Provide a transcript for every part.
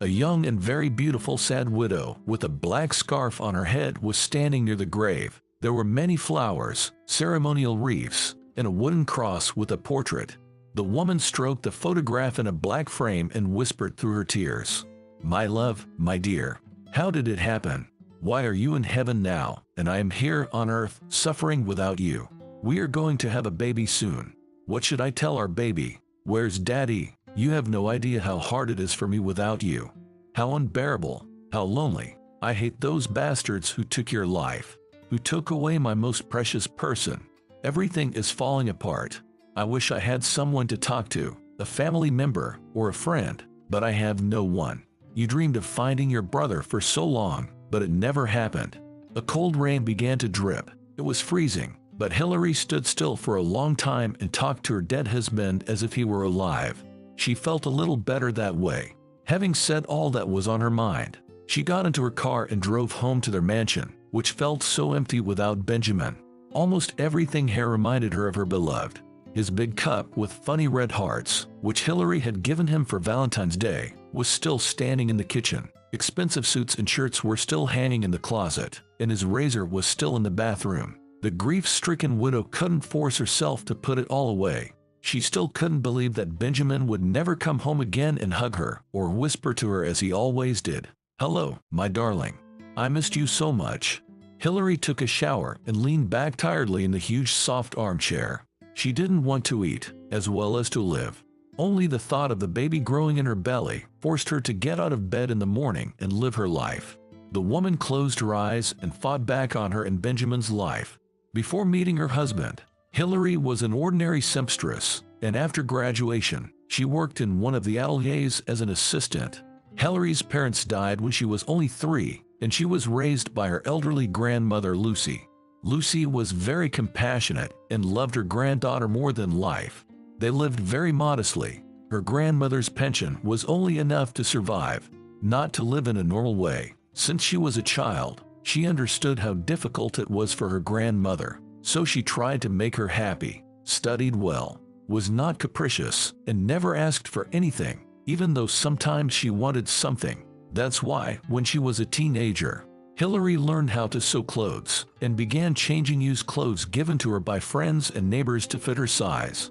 A young and very beautiful sad widow with a black scarf on her head was standing near the grave. There were many flowers, ceremonial wreaths, and a wooden cross with a portrait. The woman stroked the photograph in a black frame and whispered through her tears, "My love, my dear, how did it happen? Why are you in heaven now, and I am here on earth, suffering without you? We are going to have a baby soon. What should I tell our baby? Where's Daddy? You have no idea how hard it is for me without you. How unbearable, how lonely. I hate those bastards who took your life, who took away my most precious person. Everything is falling apart. I wish I had someone to talk to, a family member or a friend, but I have no one. You dreamed of finding your brother for so long, but it never happened." A cold rain began to drip. It was freezing, but Hilary stood still for a long time and talked to her dead husband as if he were alive. She felt a little better that way. Having said all that was on her mind, she got into her car and drove home to their mansion, which felt so empty without Benjamin. Almost everything here reminded her of her beloved. His big cup with funny red hearts, which Hilary had given him for Valentine's Day, was still standing in the kitchen. Expensive suits and shirts were still hanging in the closet, and his razor was still in the bathroom. The grief-stricken widow couldn't force herself to put it all away. She still couldn't believe that Benjamin would never come home again and hug her, or whisper to her as he always did, "Hello, my darling. I missed you so much." Hilary took a shower and leaned back tiredly in the huge soft armchair. She didn't want to eat, as well as to live. Only the thought of the baby growing in her belly forced her to get out of bed in the morning and live her life. The woman closed her eyes and fought back on her and Benjamin's life. Before meeting her husband, Hilary was an ordinary seamstress, and after graduation, she worked in one of the ateliers as an assistant. Hilary's parents died when she was only 3, and she was raised by her elderly grandmother Lucy. Lucy was very compassionate and loved her granddaughter more than life. They lived very modestly. Her grandmother's pension was only enough to survive, not to live in a normal way. Since she was a child, she understood how difficult it was for her grandmother, so she tried to make her happy, studied well, was not capricious, and never asked for anything, even though sometimes she wanted something. That's why, when she was a teenager, Hilary learned how to sew clothes and began changing used clothes given to her by friends and neighbors to fit her size.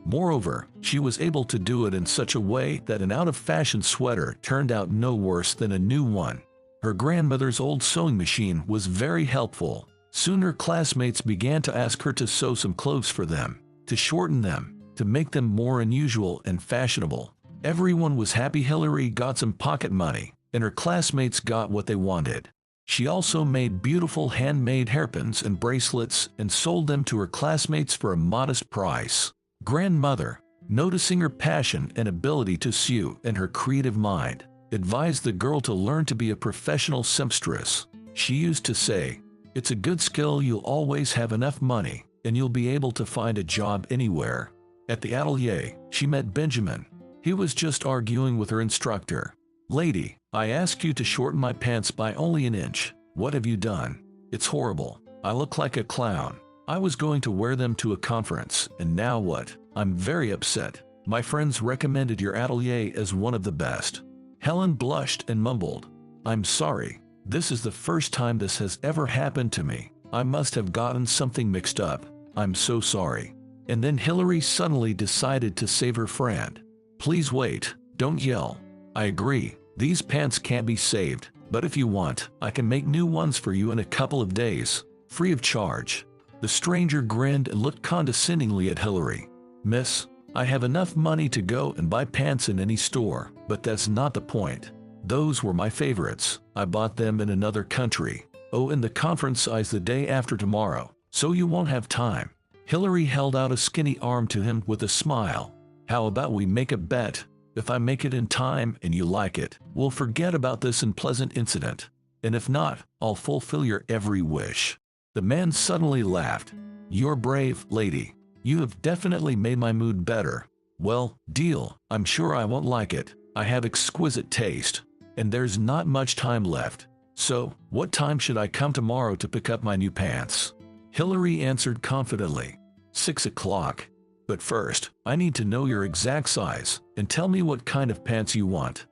Moreover, she was able to do it in such a way that an out-of-fashion sweater turned out no worse than a new one. Her grandmother's old sewing machine was very helpful. Soon her classmates began to ask her to sew some clothes for them, to shorten them, to make them more unusual and fashionable. Everyone was happy. Hilary got some pocket money, and her classmates got what they wanted. She also made beautiful handmade hairpins and bracelets and sold them to her classmates for a modest price. Grandmother, noticing her passion and ability to sew and her creative mind, advised the girl to learn to be a professional seamstress. She used to say, "It's a good skill. You'll always have enough money, and you'll be able to find a job anywhere." At the atelier, she met Benjamin. He was just arguing with her instructor. "Lady, I asked you to shorten my pants by only an inch. What have you done? It's horrible. I look like a clown. I was going to wear them to a conference, and now what? I'm very upset. My friends recommended your atelier as one of the best." Helen blushed and mumbled, "I'm sorry. This is the first time this has ever happened to me. I must have gotten something mixed up. I'm so sorry." And then Hilary suddenly decided to save her friend. "Please wait. Don't yell. I agree. These pants can't be saved, but if you want, I can make new ones for you in a couple of days, free of charge." The stranger grinned and looked condescendingly at Hilary. "Miss, I have enough money to go and buy pants in any store, but that's not the point. Those were my favorites. I bought them in another country. Oh, and the conference size the day after tomorrow, so you won't have time." Hilary held out a skinny arm to him with a smile. "How about we make a bet? If I make it in time and you like it, we'll forget about this unpleasant incident. And if not, I'll fulfill your every wish." The man suddenly laughed. "You're brave, lady. You have definitely made my mood better. Well, deal. I'm sure I won't like it. I have exquisite taste. And there's not much time left. So, what time should I come tomorrow to pick up my new pants?" Hilary answered confidently, 6 o'clock. "But first, I need to know your exact size, and tell me what kind of pants you want."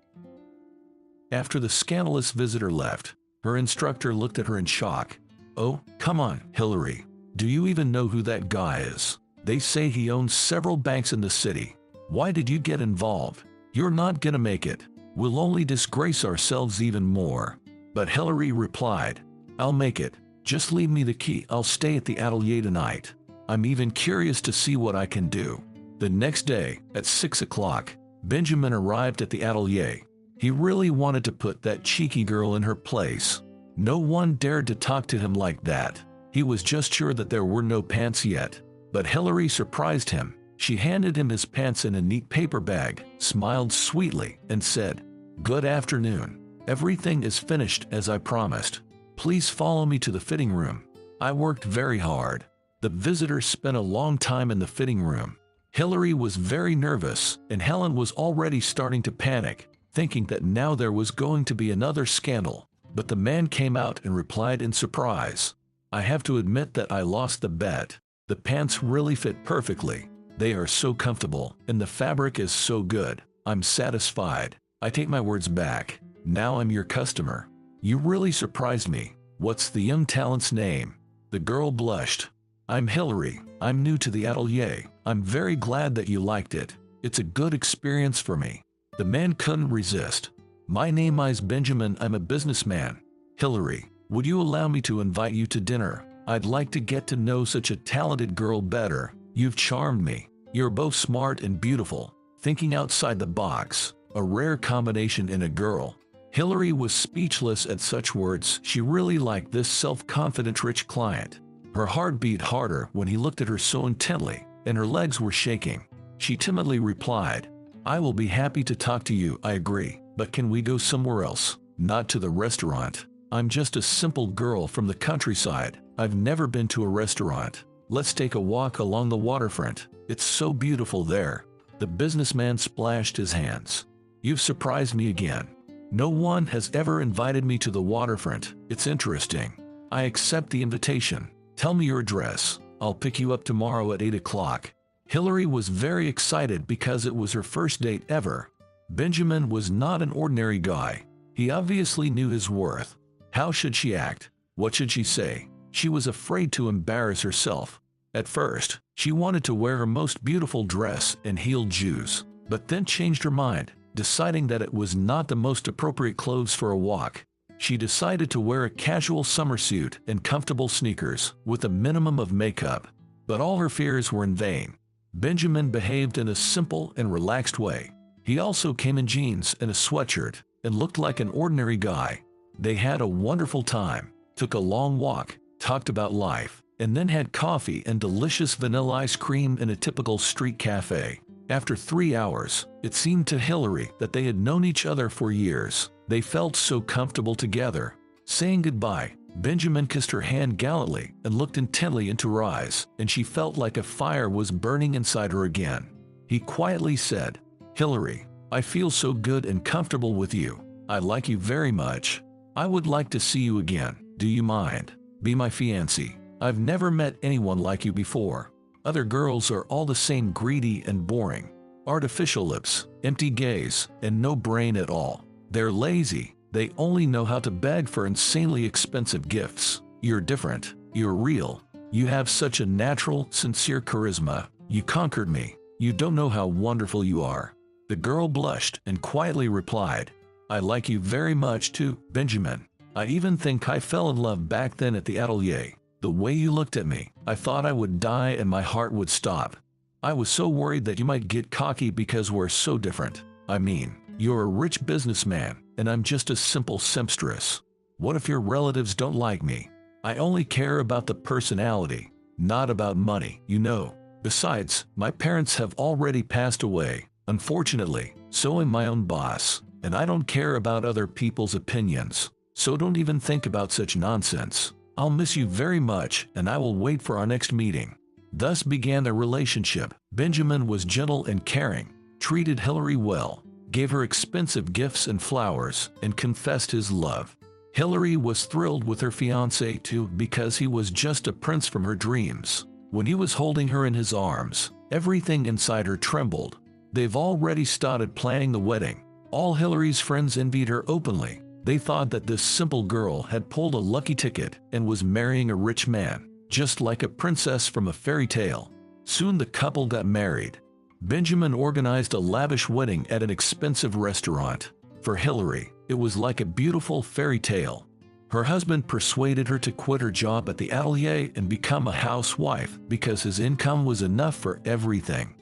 After the scandalous visitor left, her instructor looked at her in shock. "Oh, come on, Hilary. Do you even know who that guy is? They say he owns several banks in the city. Why did you get involved? You're not gonna make it. We'll only disgrace ourselves even more." But Hilary replied, "I'll make it. Just leave me the key. I'll stay at the atelier tonight. I'm even curious to see what I can do." The next day, at 6 o'clock, Benjamin arrived at the atelier. He really wanted to put that cheeky girl in her place. No one dared to talk to him like that. He was just sure that there were no pants yet. But Hilary surprised him. She handed him his pants in a neat paper bag, smiled sweetly, and said, "Good afternoon. Everything is finished as I promised. Please follow me to the fitting room. I worked very hard." The visitor spent a long time in the fitting room. Hilary was very nervous, and Helen was already starting to panic, thinking that now there was going to be another scandal. But the man came out and replied in surprise, "I have to admit that I lost the bet. The pants really fit perfectly. They are so comfortable, and the fabric is so good. I'm satisfied. I take my words back. Now I'm your customer. You really surprised me. What's the young talent's name?" The girl blushed. "I'm Hilary. I'm new to the atelier. I'm very glad that you liked it. It's a good experience for me." The man couldn't resist. "My name is Benjamin. I'm a businessman. Hilary, would you allow me to invite you to dinner? I'd like to get to know such a talented girl better. You've charmed me. You're both smart and beautiful, thinking outside the box, a rare combination in a girl." Hilary was speechless at such words. She really liked this self-confident rich client. Her heart beat harder when he looked at her so intently, and her legs were shaking. She timidly replied, "I will be happy to talk to you, I agree, but can we go somewhere else? Not to the restaurant. I'm just a simple girl from the countryside. I've never been to a restaurant. Let's take a walk along the waterfront. It's so beautiful there." The businessman splashed his hands. "You've surprised me again. No one has ever invited me to the waterfront. It's interesting. I accept the invitation. Tell me your address. I'll pick you up tomorrow at 8 o'clock. Hilary was very excited because it was her first date ever. Benjamin was not an ordinary guy. He obviously knew his worth. How should she act? What should she say? She was afraid to embarrass herself. At first, she wanted to wear her most beautiful dress and heeled shoes, but then changed her mind, deciding that it was not the most appropriate clothes for a walk. She decided to wear a casual summer suit and comfortable sneakers with a minimum of makeup. But all her fears were in vain. Benjamin behaved in a simple and relaxed way. He also came in jeans and a sweatshirt and looked like an ordinary guy. They had a wonderful time, took a long walk, talked about life, and then had coffee and delicious vanilla ice cream in a typical street cafe. After 3 hours, it seemed to Hilary that they had known each other for years. They felt so comfortable together. Saying goodbye, Benjamin kissed her hand gallantly and looked intently into her eyes, and she felt like a fire was burning inside her again. He quietly said, "Hilary, I feel so good and comfortable with you. I like you very much. I would like to see you again. Do you mind? Be my fiancée. I've never met anyone like you before. Other girls are all the same, greedy and boring. Artificial lips, empty gaze, and no brain at all. They're lazy. They only know how to beg for insanely expensive gifts. You're different. You're real. You have such a natural, sincere charisma. You conquered me. You don't know how wonderful you are." The girl blushed and quietly replied, "I like you very much too, Benjamin. I even think I fell in love back then at the atelier. The way you looked at me, I thought I would die and my heart would stop. I was so worried that you might get cocky because we're so different. I mean, you're a rich businessman, and I'm just a simple seamstress. What if your relatives don't like me? I only care about the personality, not about money, you know. Besides, my parents have already passed away, unfortunately, so am my own boss, and I don't care about other people's opinions. So don't even think about such nonsense. I'll miss you very much, and I will wait for our next meeting." Thus began their relationship. Benjamin was gentle and caring, treated Hilary well, gave her expensive gifts and flowers, and confessed his love. Hilary was thrilled with her fiancé too, because he was just a prince from her dreams. When he was holding her in his arms, everything inside her trembled. They've already started planning the wedding. All Hilary's friends envied her openly. They thought that this simple girl had pulled a lucky ticket and was marrying a rich man, just like a princess from a fairy tale. Soon the couple got married. Benjamin organized a lavish wedding at an expensive restaurant. For Hilary, it was like a beautiful fairy tale. Her husband persuaded her to quit her job at the atelier and become a housewife because his income was enough for everything.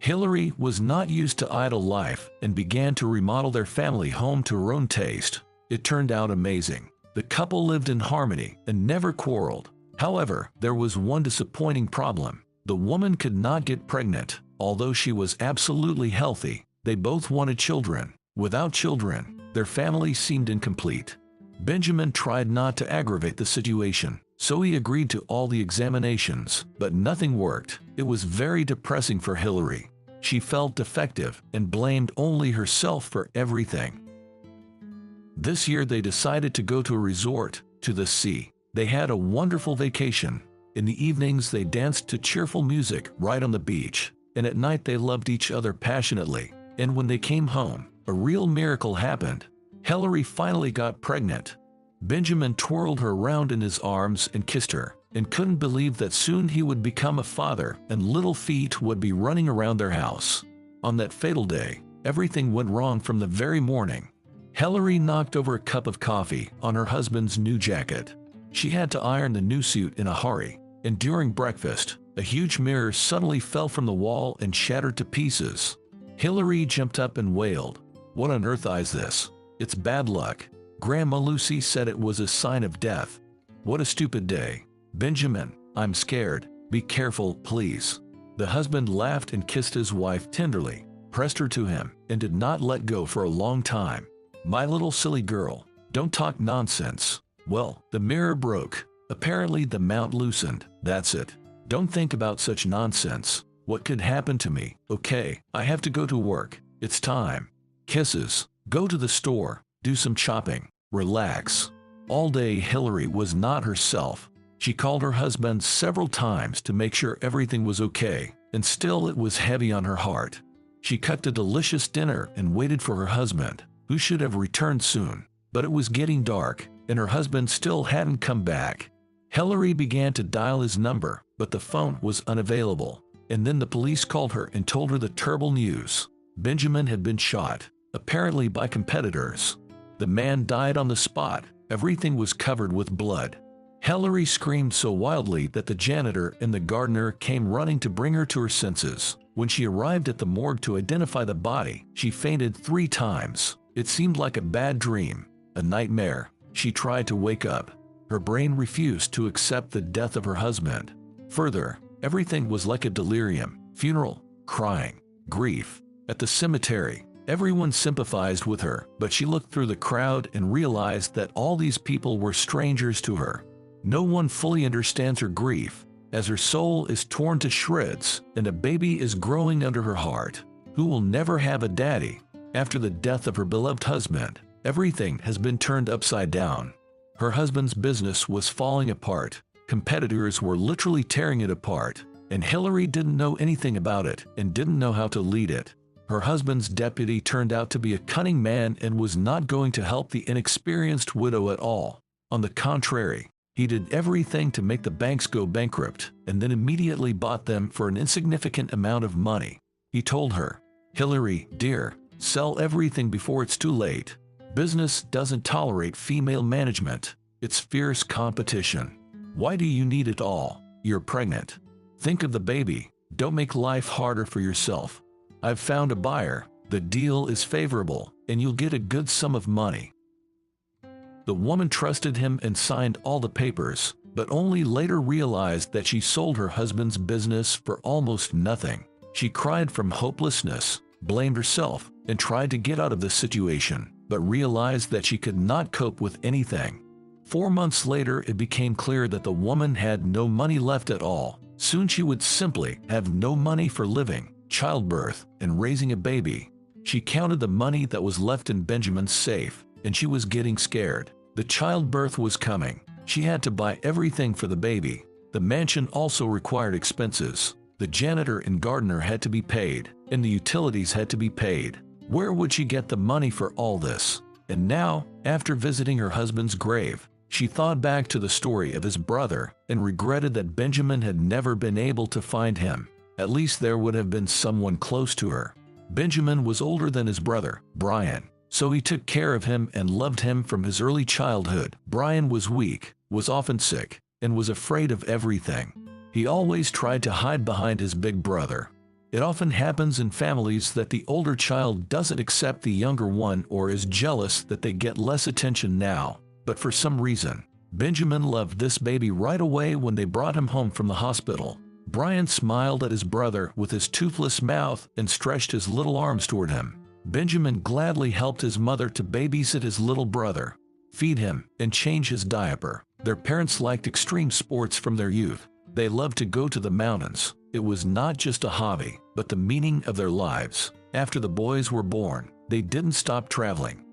Hilary was not used to idle life and began to remodel their family home to her own taste. It turned out amazing. The couple lived in harmony and never quarreled. However, there was one disappointing problem. The woman could not get pregnant, although she was absolutely healthy. They both wanted children. Without children, their family seemed incomplete. Benjamin tried not to aggravate the situation, so he agreed to all the examinations, but nothing worked. It was very depressing for Hilary. She felt defective and blamed only herself for everything. This year they decided to go to a resort, to the sea. They had a wonderful vacation. In the evenings they danced to cheerful music right on the beach, and at night they loved each other passionately. And when they came home, a real miracle happened. Hilary finally got pregnant. Benjamin twirled her around in his arms and kissed her, and couldn't believe that soon he would become a father and little feet would be running around their house. On that fatal day, everything went wrong from the very morning. Hilary knocked over a cup of coffee on her husband's new jacket. She had to iron the new suit in a hurry, and during breakfast, a huge mirror suddenly fell from the wall and shattered to pieces. Hilary jumped up and wailed, "What on earth is this? It's bad luck." Grandma Lucy said it was a sign of death. "What a stupid day. Benjamin, I'm scared. Be careful, please." The husband laughed and kissed his wife tenderly, pressed her to him, and did not let go for a long time. "My little silly girl, don't talk nonsense." Well, the mirror broke. Apparently the mount loosened. That's it. Don't think about such nonsense. What could happen to me? Okay, I have to go to work. It's time. Kisses. Go to the store. Do some shopping. Relax. All day Hilary was not herself. She called her husband several times to make sure everything was okay, and still it was heavy on her heart. She cooked a delicious dinner and waited for her husband, who should have returned soon. But it was getting dark, and her husband still hadn't come back. Hilary began to dial his number, but the phone was unavailable. And then the police called her and told her the terrible news. Benjamin had been shot, apparently by competitors. The man died on the spot. Everything was covered with blood. Hilary screamed so wildly that the janitor and the gardener came running to bring her to her senses. When she arrived at the morgue to identify the body, she fainted 3 times. It seemed like a bad dream, a nightmare. She tried to wake up. Her brain refused to accept the death of her husband. Further, everything was like a delirium, funeral, crying, grief. At the cemetery, everyone sympathized with her, but she looked through the crowd and realized that all these people were strangers to her. No one fully understands her grief, as her soul is torn to shreds and a baby is growing under her heart, who will never have a daddy. After the death of her beloved husband, everything has been turned upside down. Her husband's business was falling apart. Competitors were literally tearing it apart, and Hilary didn't know anything about it and didn't know how to lead it. Her husband's deputy turned out to be a cunning man and was not going to help the inexperienced widow at all. On the contrary, he did everything to make the banks go bankrupt and then immediately bought them for an insignificant amount of money. He told her, "Hilary, dear, sell everything before it's too late. Business doesn't tolerate female management. It's fierce competition. Why do you need it all? You're pregnant. Think of the baby. Don't make life harder for yourself. I've found a buyer. The deal is favorable, and you'll get a good sum of money." The woman trusted him and signed all the papers, but only later realized that she sold her husband's business for almost nothing. She cried from hopelessness, blamed herself, and tried to get out of the situation, but realized that she could not cope with anything. 4 months later, it became clear that the woman had no money left at all. Soon she would simply have no money for living, childbirth, and raising a baby. She counted the money that was left in Benjamin's safe, and she was getting scared. The childbirth was coming. She had to buy everything for the baby. The mansion also required expenses. The janitor and gardener had to be paid, and the utilities had to be paid. Where would she get the money for all this? And now, after visiting her husband's grave, she thought back to the story of his brother and regretted that Benjamin had never been able to find him. At least there would have been someone close to her. Benjamin was older than his brother, Brian, so he took care of him and loved him from his early childhood. Brian was weak, was often sick, and was afraid of everything. He always tried to hide behind his big brother. It often happens in families that the older child doesn't accept the younger one or is jealous that they get less attention now. But for some reason, Benjamin loved this baby right away when they brought him home from the hospital. Brian smiled at his brother with his toothless mouth and stretched his little arms toward him. Benjamin gladly helped his mother to babysit his little brother, feed him, and change his diaper. Their parents liked extreme sports from their youth. They loved to go to the mountains. It was not just a hobby, but the meaning of their lives. After the boys were born, they didn't stop traveling.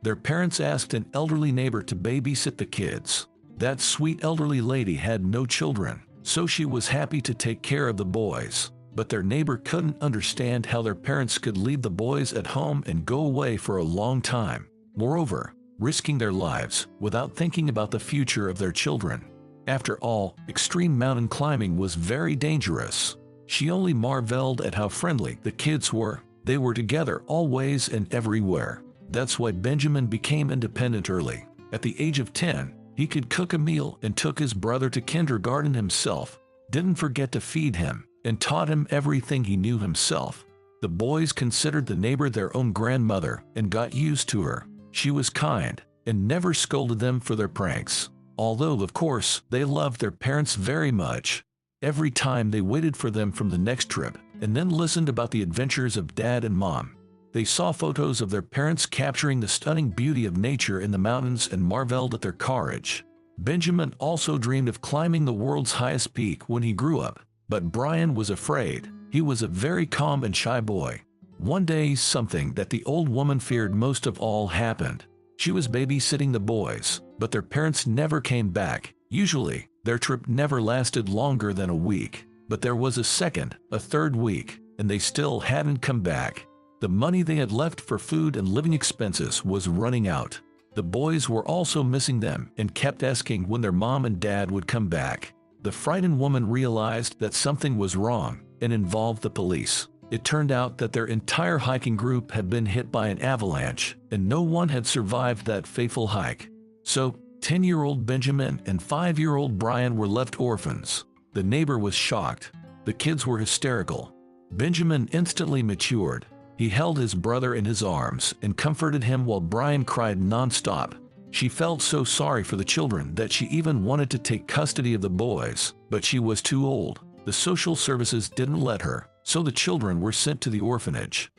Their parents asked an elderly neighbor to babysit the kids. That sweet elderly lady had no children, so she was happy to take care of the boys. But their neighbor couldn't understand how their parents could leave the boys at home and go away for a long time. Moreover, risking their lives without thinking about the future of their children. After all, extreme mountain climbing was very dangerous. She only marveled at how friendly the kids were. They were together always and everywhere. That's why Benjamin became independent early. At the age of 10, he could cook a meal and took his brother to kindergarten himself, didn't forget to feed him, and taught him everything he knew himself. The boys considered the neighbor their own grandmother and got used to her. She was kind and never scolded them for their pranks. Although, of course, they loved their parents very much. Every time they waited for them from the next trip and then listened about the adventures of Dad and Mom. They saw photos of their parents capturing the stunning beauty of nature in the mountains and marveled at their courage. Benjamin also dreamed of climbing the world's highest peak when he grew up, but Brian was afraid. He was a very calm and shy boy. One day, something that the old woman feared most of all happened. She was babysitting the boys, but their parents never came back. Usually, their trip never lasted longer than a week. But there was a second, a third week, and they still hadn't come back. The money they had left for food and living expenses was running out. The boys were also missing them and kept asking when their mom and dad would come back. The frightened woman realized that something was wrong and involved the police. It turned out that their entire hiking group had been hit by an avalanche, and no one had survived that fateful hike. So, 10-year-old Benjamin and 5-year-old Brian were left orphans. The neighbor was shocked. The kids were hysterical. Benjamin instantly matured. He held his brother in his arms and comforted him while Brian cried non-stop. She felt so sorry for the children that she even wanted to take custody of the boys, but she was too old. The social services didn't let her, so the children were sent to the orphanage.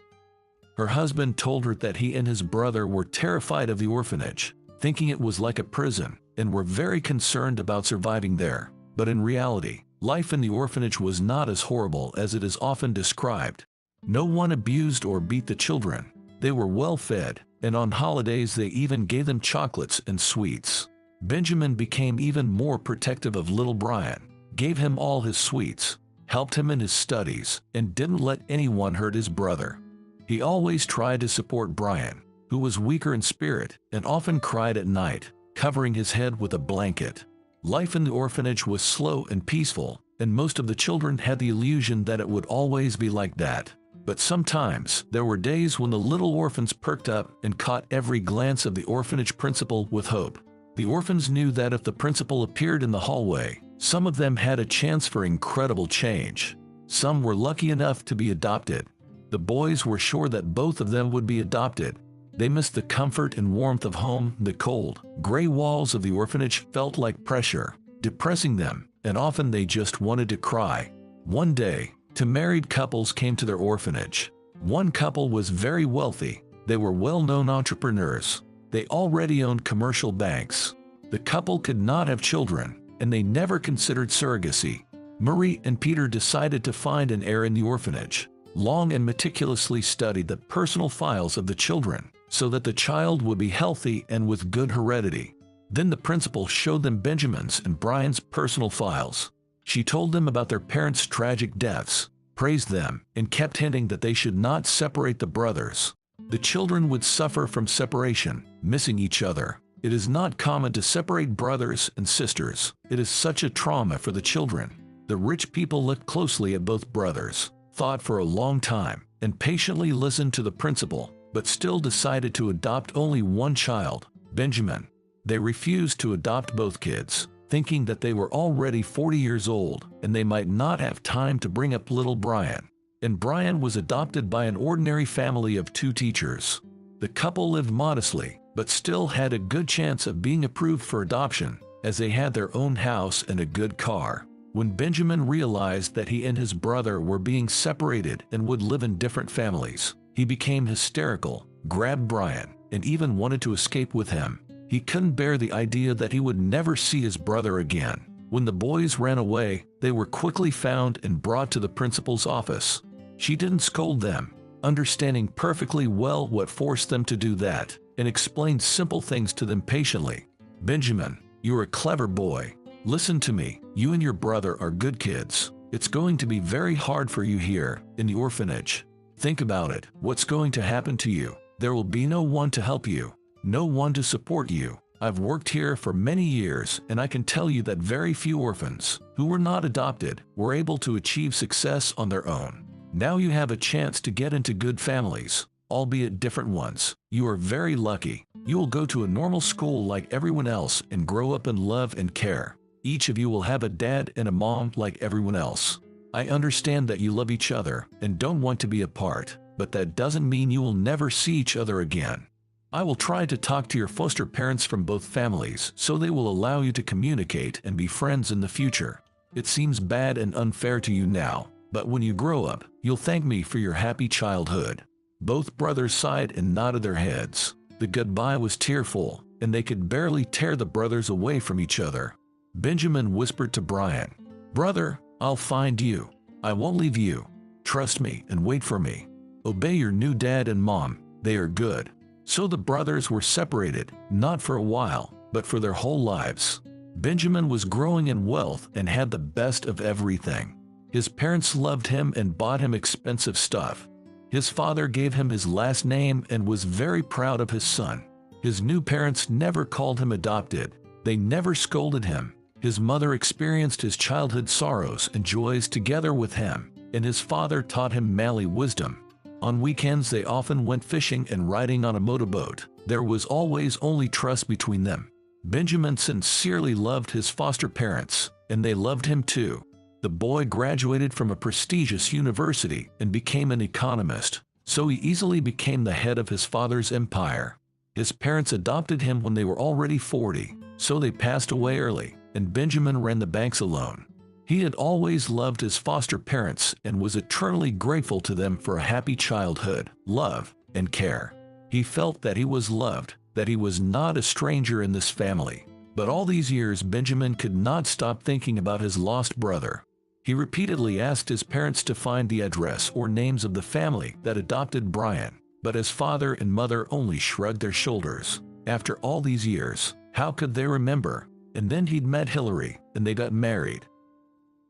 Her husband told her that he and his brother were terrified of the orphanage, thinking it was like a prison, and were very concerned about surviving there. But in reality, life in the orphanage was not as horrible as it is often described. No one abused or beat the children. They were well fed, and on holidays they even gave them chocolates and sweets. Benjamin became even more protective of little Brian, gave him all his sweets, helped him in his studies, and didn't let anyone hurt his brother. He always tried to support Brian, who was weaker in spirit and often cried at night, covering his head with a blanket. Life in the orphanage was slow and peaceful, and most of the children had the illusion that it would always be like that. But sometimes, there were days when the little orphans perked up and caught every glance of the orphanage principal with hope. The orphans knew that if the principal appeared in the hallway, some of them had a chance for incredible change. Some were lucky enough to be adopted. The boys were sure that both of them would be adopted. They missed the comfort and warmth of home. The cold, gray walls of the orphanage felt like pressure, depressing them, and often they just wanted to cry. One day, two married couples came to their orphanage. One couple was very wealthy. They were well-known entrepreneurs. They already owned commercial banks. The couple could not have children, and they never considered surrogacy. Marie and Peter decided to find an heir in the orphanage, long and meticulously studied the personal files of the children, so that the child would be healthy and with good heredity. Then the principal showed them Benjamin's and Brian's personal files. She told them about their parents' tragic deaths. praised them, and kept hinting that they should not separate the brothers. The children would suffer from separation, missing each other. It is not common to separate brothers and sisters. It is such a trauma for the children. The rich people looked closely at both brothers, thought for a long time, and patiently listened to the principal, but still decided to adopt only one child, Benjamin. They refused to adopt both kids, thinking that they were already 40 years old and they might not have time to bring up little Brian. And Brian was adopted by an ordinary family of 2 teachers. The couple lived modestly, but still had a good chance of being approved for adoption, as they had their own house and a good car. When Benjamin realized that he and his brother were being separated and would live in different families, he became hysterical, grabbed Brian, and even wanted to escape with him. He couldn't bear the idea that he would never see his brother again. When the boys ran away, they were quickly found and brought to the principal's office. She didn't scold them, understanding perfectly well what forced them to do that, and explained simple things to them patiently. Benjamin, you're a clever boy. Listen to me, you and your brother are good kids. It's going to be very hard for you here, in the orphanage. Think about it, what's going to happen to you? There will be no one to help you, no one to support you. I've worked here for many years, and I can tell you that very few orphans, who were not adopted, were able to achieve success on their own. Now you have a chance to get into good families, albeit different ones. You are very lucky. You will go to a normal school like everyone else and grow up in love and care. Each of you will have a dad and a mom like everyone else. I understand that you love each other and don't want to be apart, but that doesn't mean you will never see each other again. I will try to talk to your foster parents from both families so they will allow you to communicate and be friends in the future. It seems bad and unfair to you now, but when you grow up, you'll thank me for your happy childhood. Both brothers sighed and nodded their heads. The goodbye was tearful, and they could barely tear the brothers away from each other. Benjamin whispered to Brian, "Brother, I'll find you. I won't leave you. Trust me and wait for me. Obey your new dad and mom, they are good." So the brothers were separated, not for a while, but for their whole lives. Benjamin was growing in wealth and had the best of everything. His parents loved him and bought him expensive stuff. His father gave him his last name and was very proud of his son. His new parents never called him adopted. They never scolded him. His mother experienced his childhood sorrows and joys together with him, and his father taught him manly wisdom. On weekends they often went fishing and riding on a motorboat. There was always only trust between them. Benjamin sincerely loved his foster parents, and they loved him too. The boy graduated from a prestigious university and became an economist, so he easily became the head of his father's empire. His parents adopted him when they were already 40, so they passed away early, and Benjamin ran the banks alone. He had always loved his foster parents and was eternally grateful to them for a happy childhood, love, and care. He felt that he was loved, that he was not a stranger in this family. But all these years Benjamin could not stop thinking about his lost brother. He repeatedly asked his parents to find the address or names of the family that adopted Brian, but his father and mother only shrugged their shoulders. After all these years, how could they remember? And then he'd met Hilary, and they got married.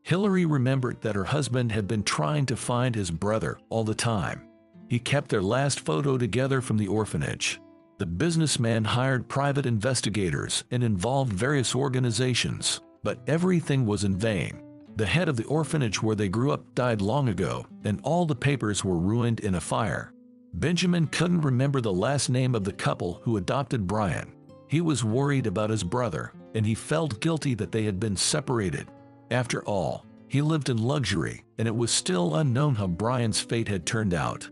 Hilary remembered that her husband had been trying to find his brother all the time. He kept their last photo together from the orphanage. The businessman hired private investigators and involved various organizations, but everything was in vain. The head of the orphanage where they grew up died long ago, and all the papers were ruined in a fire. Benjamin couldn't remember the last name of the couple who adopted Brian. He was worried about his brother, and he felt guilty that they had been separated. After all, he lived in luxury, and it was still unknown how Brian's fate had turned out.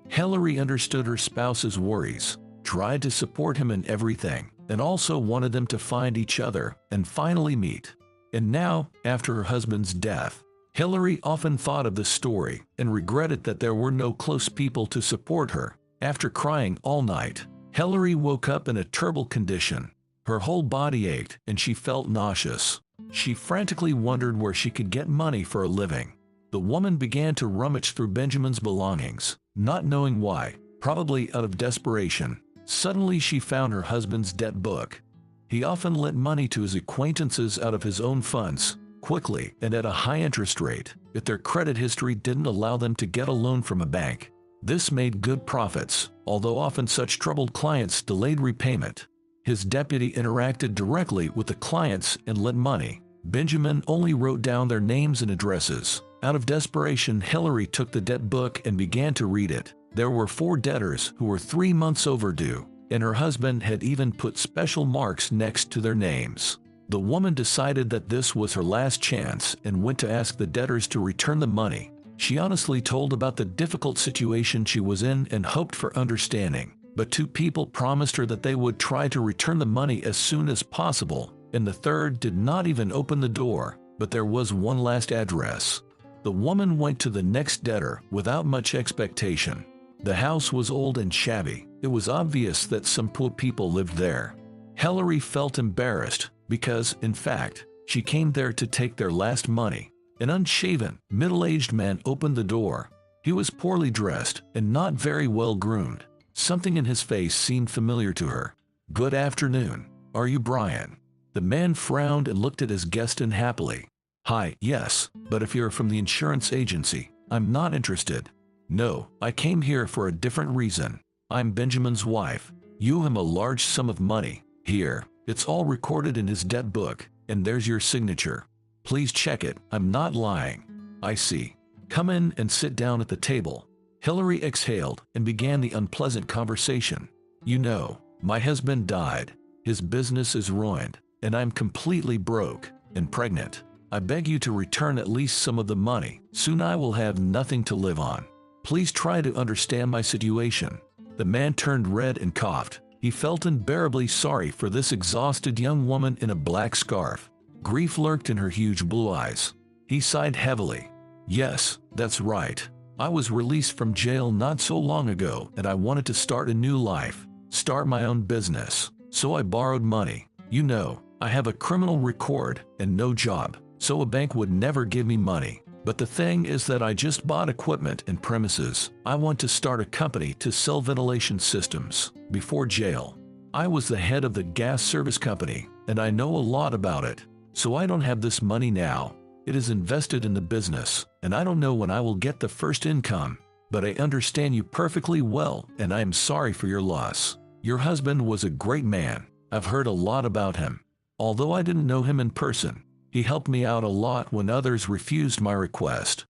Hilary understood her spouse's worries, tried to support him in everything, and also wanted them to find each other and finally meet. And now, after her husband's death, Hilary often thought of the story and regretted that there were no close people to support her. After crying all night, Hilary woke up in a terrible condition. Her whole body ached and she felt nauseous. She frantically wondered where she could get money for a living. The woman began to rummage through Benjamin's belongings, not knowing why, probably out of desperation. Suddenly she found her husband's debt book. He often lent money to his acquaintances out of his own funds, quickly and at a high interest rate. if their credit history didn't allow them to get a loan from a bank. This made good profits, although often such troubled clients delayed repayment. His deputy interacted directly with the clients and lent money. Benjamin only wrote down their names and addresses. Out of desperation, Hilary took the debt book and began to read it. There were 4 debtors who were 3 months overdue, and her husband had even put special marks next to their names. The woman decided that this was her last chance and went to ask the debtors to return the money. She honestly told about the difficult situation she was in and hoped for understanding. But 2 people promised her that they would try to return the money as soon as possible, and the third did not even open the door, but there was one last address. The woman went to the next debtor without much expectation. The house was old and shabby. It was obvious that some poor people lived there. Hilary felt embarrassed because, in fact, she came there to take their last money. An unshaven, middle-aged man opened the door. He was poorly dressed and not very well groomed. Something in his face seemed familiar to her. "Good afternoon. Are you Brian?" The man frowned and looked at his guest unhappily. "Hi, yes, but if you're from the insurance agency, I'm not interested." "No, I came here for a different reason. I'm Benjamin's wife. You owe him a large sum of money. Here, it's all recorded in his debt book, and there's your signature. Please check it. I'm not lying." "I see. Come in and sit down at the table." Hilary exhaled and began the unpleasant conversation. "You know, my husband died. His business is ruined, and I'm completely broke and pregnant. I beg you to return at least some of the money. Soon I will have nothing to live on. Please try to understand my situation." The man turned red and coughed. He felt unbearably sorry for this exhausted young woman in a black scarf. Grief lurked in her huge blue eyes. He sighed heavily. "Yes, that's right. I was released from jail not so long ago, and I wanted to start a new life, start my own business. So I borrowed money. You know, I have a criminal record and no job, so a bank would never give me money. But the thing is that I just bought equipment and premises. I want to start a company to sell ventilation systems. Before jail, I was the head of the gas service company, and I know a lot about it. So I don't have this money now. It is invested in the business, and I don't know when I will get the first income. But I understand you perfectly well, and I am sorry for your loss. Your husband was a great man. I've heard a lot about him. Although I didn't know him in person, he helped me out a lot when others refused my request.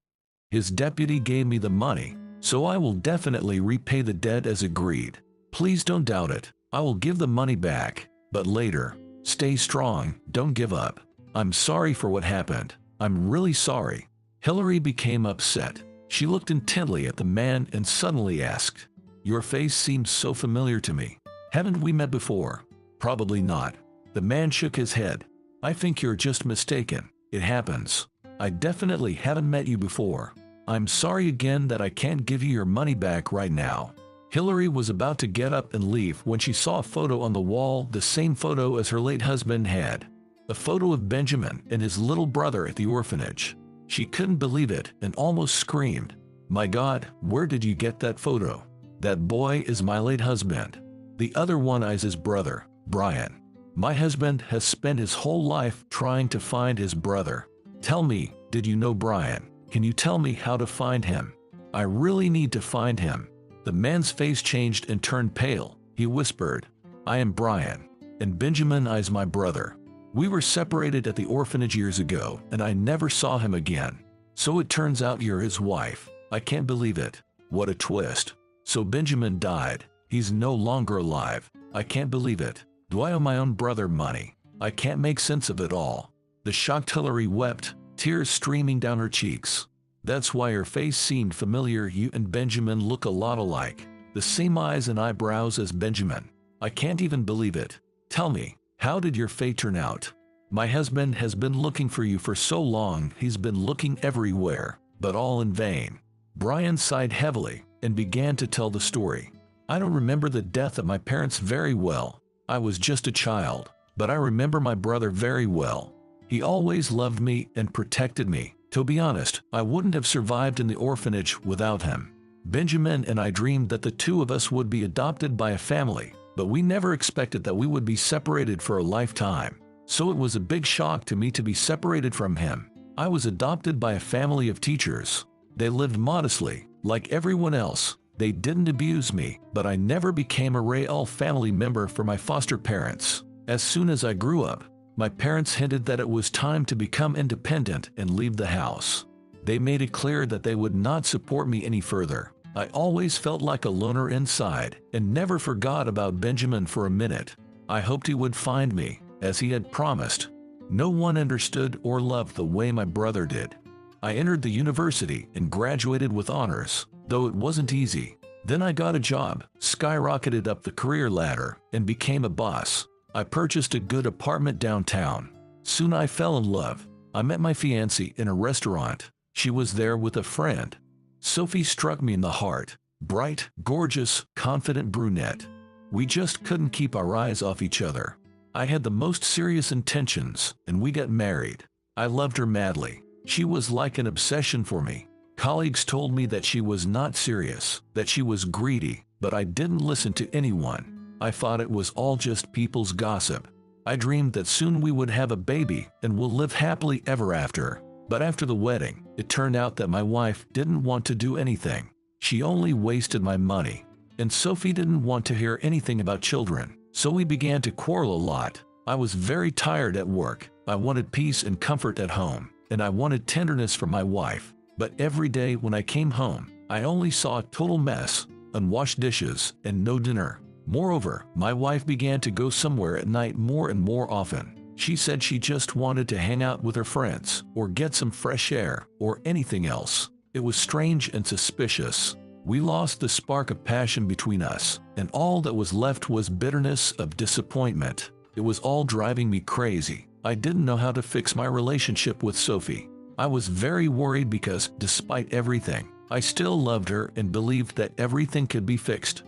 His deputy gave me the money, so I will definitely repay the debt as agreed. Please don't doubt it. I will give the money back, but later. Stay strong, don't give up. I'm sorry for what happened. I'm really sorry." Hilary became upset. She looked intently at the man and suddenly asked, "Your face seems so familiar to me. Haven't we met before?" "Probably not." The man shook his head. "I think you're just mistaken. It happens. I definitely haven't met you before. I'm sorry again that I can't give you your money back right now." Hilary was about to get up and leave when she saw a photo on the wall, the same photo as her late husband had. A photo of Benjamin and his little brother at the orphanage. She couldn't believe it and almost screamed, "My God, where did you get that photo? That boy is my late husband. The other one is his brother, Brian. My husband has spent his whole life trying to find his brother. Tell me, did you know Brian? Can you tell me how to find him? I really need to find him." The man's face changed and turned pale. He whispered, "I am Brian, and Benjamin is my brother. We were separated at the orphanage years ago, and I never saw him again. So it turns out you're his wife. I can't believe it. What a twist. So Benjamin died. He's no longer alive. I can't believe it. Do I owe my own brother money? I can't make sense of it all." The shocked Hilary wept, tears streaming down her cheeks. "That's why your face seemed familiar. You and Benjamin look a lot alike. The same eyes and eyebrows as Benjamin. I can't even believe it. Tell me, how did your fate turn out? My husband has been looking for you for so long. He's been looking everywhere, but all in vain." Brian sighed heavily and began to tell the story. "I don't remember the death of my parents very well. I was just a child, but I remember my brother very well. He always loved me and protected me. To be honest, I wouldn't have survived in the orphanage without him. Benjamin and I dreamed that the two of us would be adopted by a family, but we never expected that we would be separated for a lifetime. So it was a big shock to me to be separated from him. I was adopted by a family of teachers. They lived modestly, like everyone else. They didn't abuse me, but I never became a real family member for my foster parents. As soon as I grew up, my parents hinted that it was time to become independent and leave the house. They made it clear that they would not support me any further. I always felt like a loner inside and never forgot about Benjamin for a minute. I hoped he would find me, as he had promised. No one understood or loved the way my brother did. I entered the university and graduated with honors, though it wasn't easy. Then I got a job, skyrocketed up the career ladder, and became a boss. I purchased a good apartment downtown. Soon I fell in love. I met my fiancée in a restaurant. She was there with a friend. Sophie struck me in the heart. Bright, gorgeous, confident brunette. We just couldn't keep our eyes off each other. I had the most serious intentions, and we got married. I loved her madly. She was like an obsession for me. Colleagues told me that she was not serious, that she was greedy, but I didn't listen to anyone. I thought it was all just people's gossip. I dreamed that soon we would have a baby and will live happily ever after. But after the wedding, it turned out that my wife didn't want to do anything. She only wasted my money. And Sophie didn't want to hear anything about children, so we began to quarrel a lot. I was very tired at work. I wanted peace and comfort at home, and I wanted tenderness from my wife. But every day when I came home, I only saw a total mess, unwashed dishes, and no dinner. Moreover, my wife began to go somewhere at night more and more often. She said she just wanted to hang out with her friends, or get some fresh air, or anything else. It was strange and suspicious. We lost the spark of passion between us, and all that was left was bitterness of disappointment. It was all driving me crazy. I didn't know how to fix my relationship with Sophie. I was very worried because, despite everything, I still loved her and believed that everything could be fixed.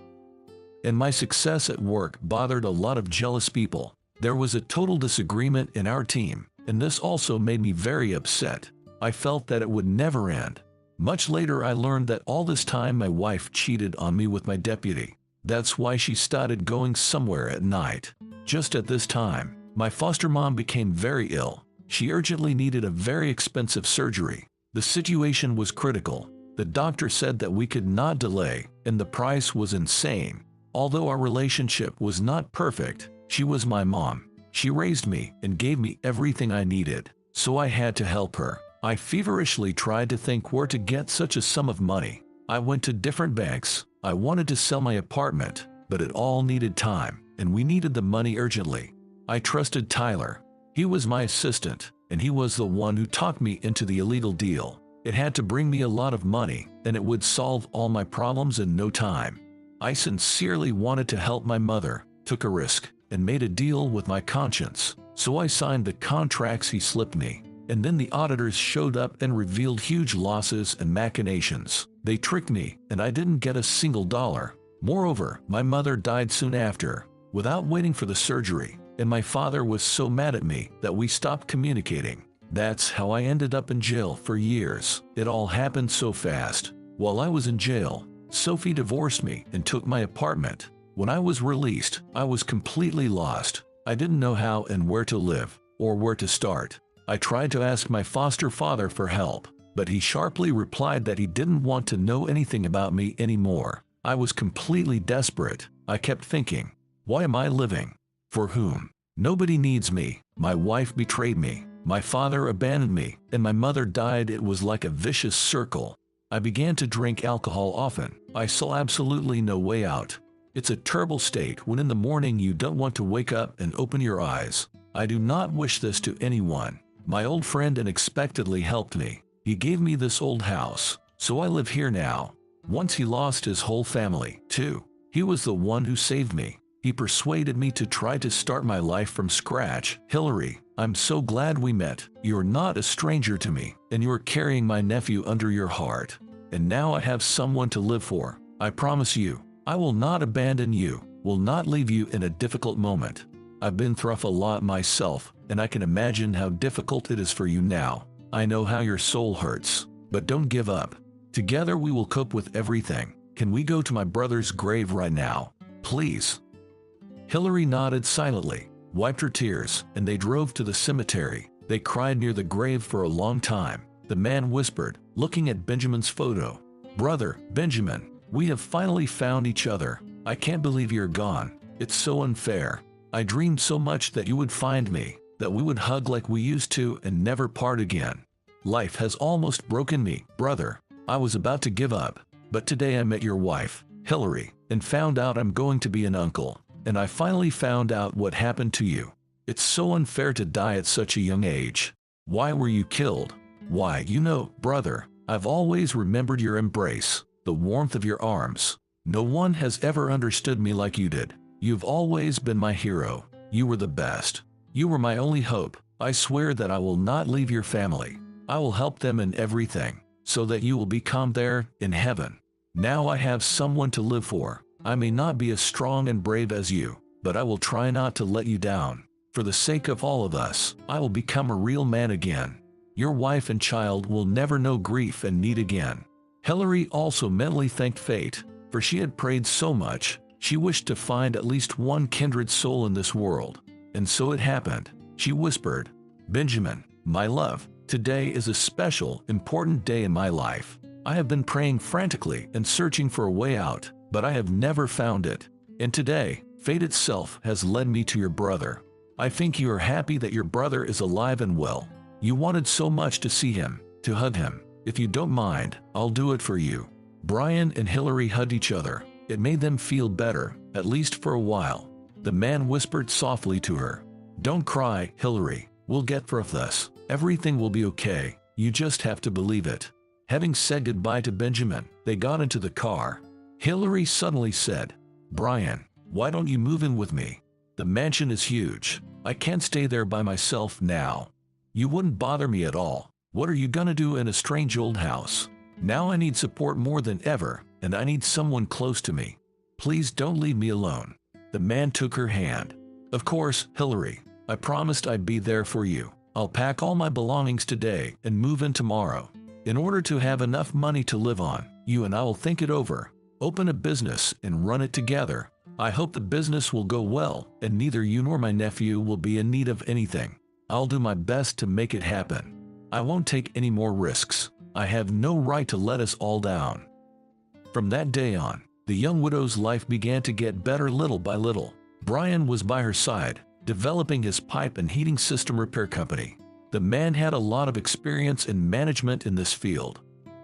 And my success at work bothered a lot of jealous people. There was a total disagreement in our team, and this also made me very upset. I felt that it would never end. Much later I learned that all this time my wife cheated on me with my deputy. That's why she started going somewhere at night. Just at this time, my foster mom became very ill. She urgently needed a very expensive surgery. The situation was critical. The doctor said that we could not delay, and the price was insane. Although our relationship was not perfect, she was my mom. She raised me and gave me everything I needed, so I had to help her. I feverishly tried to think where to get such a sum of money. I went to different banks. I wanted to sell my apartment, but it all needed time, and we needed the money urgently. I trusted Tyler. He was my assistant, and he was the one who talked me into the illegal deal. It had to bring me a lot of money, and it would solve all my problems in no time. I sincerely wanted to help my mother, took a risk, and made a deal with my conscience. So I signed the contracts he slipped me. And then the auditors showed up and revealed huge losses and machinations. They tricked me, and I didn't get a single dollar. Moreover, my mother died soon after, without waiting for the surgery, and my father was so mad at me that we stopped communicating. That's how I ended up in jail for years. It all happened so fast. While I was in jail, Sophie divorced me and took my apartment. When I was released, I was completely lost. I didn't know how and where to live, or where to start. I tried to ask my foster father for help, but he sharply replied that he didn't want to know anything about me anymore. I was completely desperate. I kept thinking, why am I living? For whom? Nobody needs me. My wife betrayed me. My father abandoned me, and my mother died. It was like a vicious circle. I began to drink alcohol often. I saw absolutely no way out. It's a terrible state when in the morning you don't want to wake up and open your eyes. I do not wish this to anyone. My old friend unexpectedly helped me. He gave me this old house, so I live here now. Once he lost his whole family, too. He was the one who saved me. He persuaded me to try to start my life from scratch. Hilary, I'm so glad we met. You're not a stranger to me, and you're carrying my nephew under your heart. And now I have someone to live for. I promise you, I will not abandon you, will not leave you in a difficult moment. I've been through a lot myself, and I can imagine how difficult it is for you now. I know how your soul hurts, but don't give up. Together we will cope with everything. Can we go to my brother's grave right now? Please. Hilary nodded silently, wiped her tears, and they drove to the cemetery. They cried near the grave for a long time. The man whispered, looking at Benjamin's photo. "Brother, Benjamin, we have finally found each other. I can't believe you're gone. It's so unfair. I dreamed so much that you would find me, that we would hug like we used to and never part again. Life has almost broken me, brother. I was about to give up, but today I met your wife, Hilary, and found out I'm going to be an uncle, and I finally found out what happened to you. It's so unfair to die at such a young age. Why were you killed? Why, brother, I've always remembered your embrace, the warmth of your arms. No one has ever understood me like you did. You've always been my hero. You were the best. You were my only hope. I swear that I will not leave your family. I will help them in everything, so that you will become there in heaven. Now I have someone to live for. I may not be as strong and brave as you, but I will try not to let you down. For the sake of all of us, I will become a real man again. Your wife and child will never know grief and need again." Hilary also mentally thanked fate, for she had prayed so much. She wished to find at least one kindred soul in this world. And so it happened. She whispered, "Benjamin, my love, today is a special, important day in my life. I have been praying frantically and searching for a way out, but I have never found it. And today, fate itself has led me to your brother. I think you are happy that your brother is alive and well. You wanted so much to see him, to hug him. If you don't mind, I'll do it for you." Brian and Hilary hugged each other. It made them feel better, at least for a while. The man whispered softly to her, "Don't cry, Hilary. We'll get through this. Everything will be okay. You just have to believe it." Having said goodbye to Benjamin, they got into the car. Hilary suddenly said, "Brian, why don't you move in with me? The mansion is huge. I can't stay there by myself now. You wouldn't bother me at all. What are you gonna do in a strange old house? Now I need support more than ever, and I need someone close to me. Please don't leave me alone." The man took her hand. "Of course, Hilary. I promised I'd be there for you. I'll pack all my belongings today and move in tomorrow. In order to have enough money to live on, you and I will think it over, open a business and run it together. I hope the business will go well, and neither you nor my nephew will be in need of anything. I'll do my best to make it happen. I won't take any more risks. I have no right to let us all down." From that day on, the young widow's life began to get better little by little. Brian was by her side, developing his pipe and heating system repair company. The man had a lot of experience in management in this field.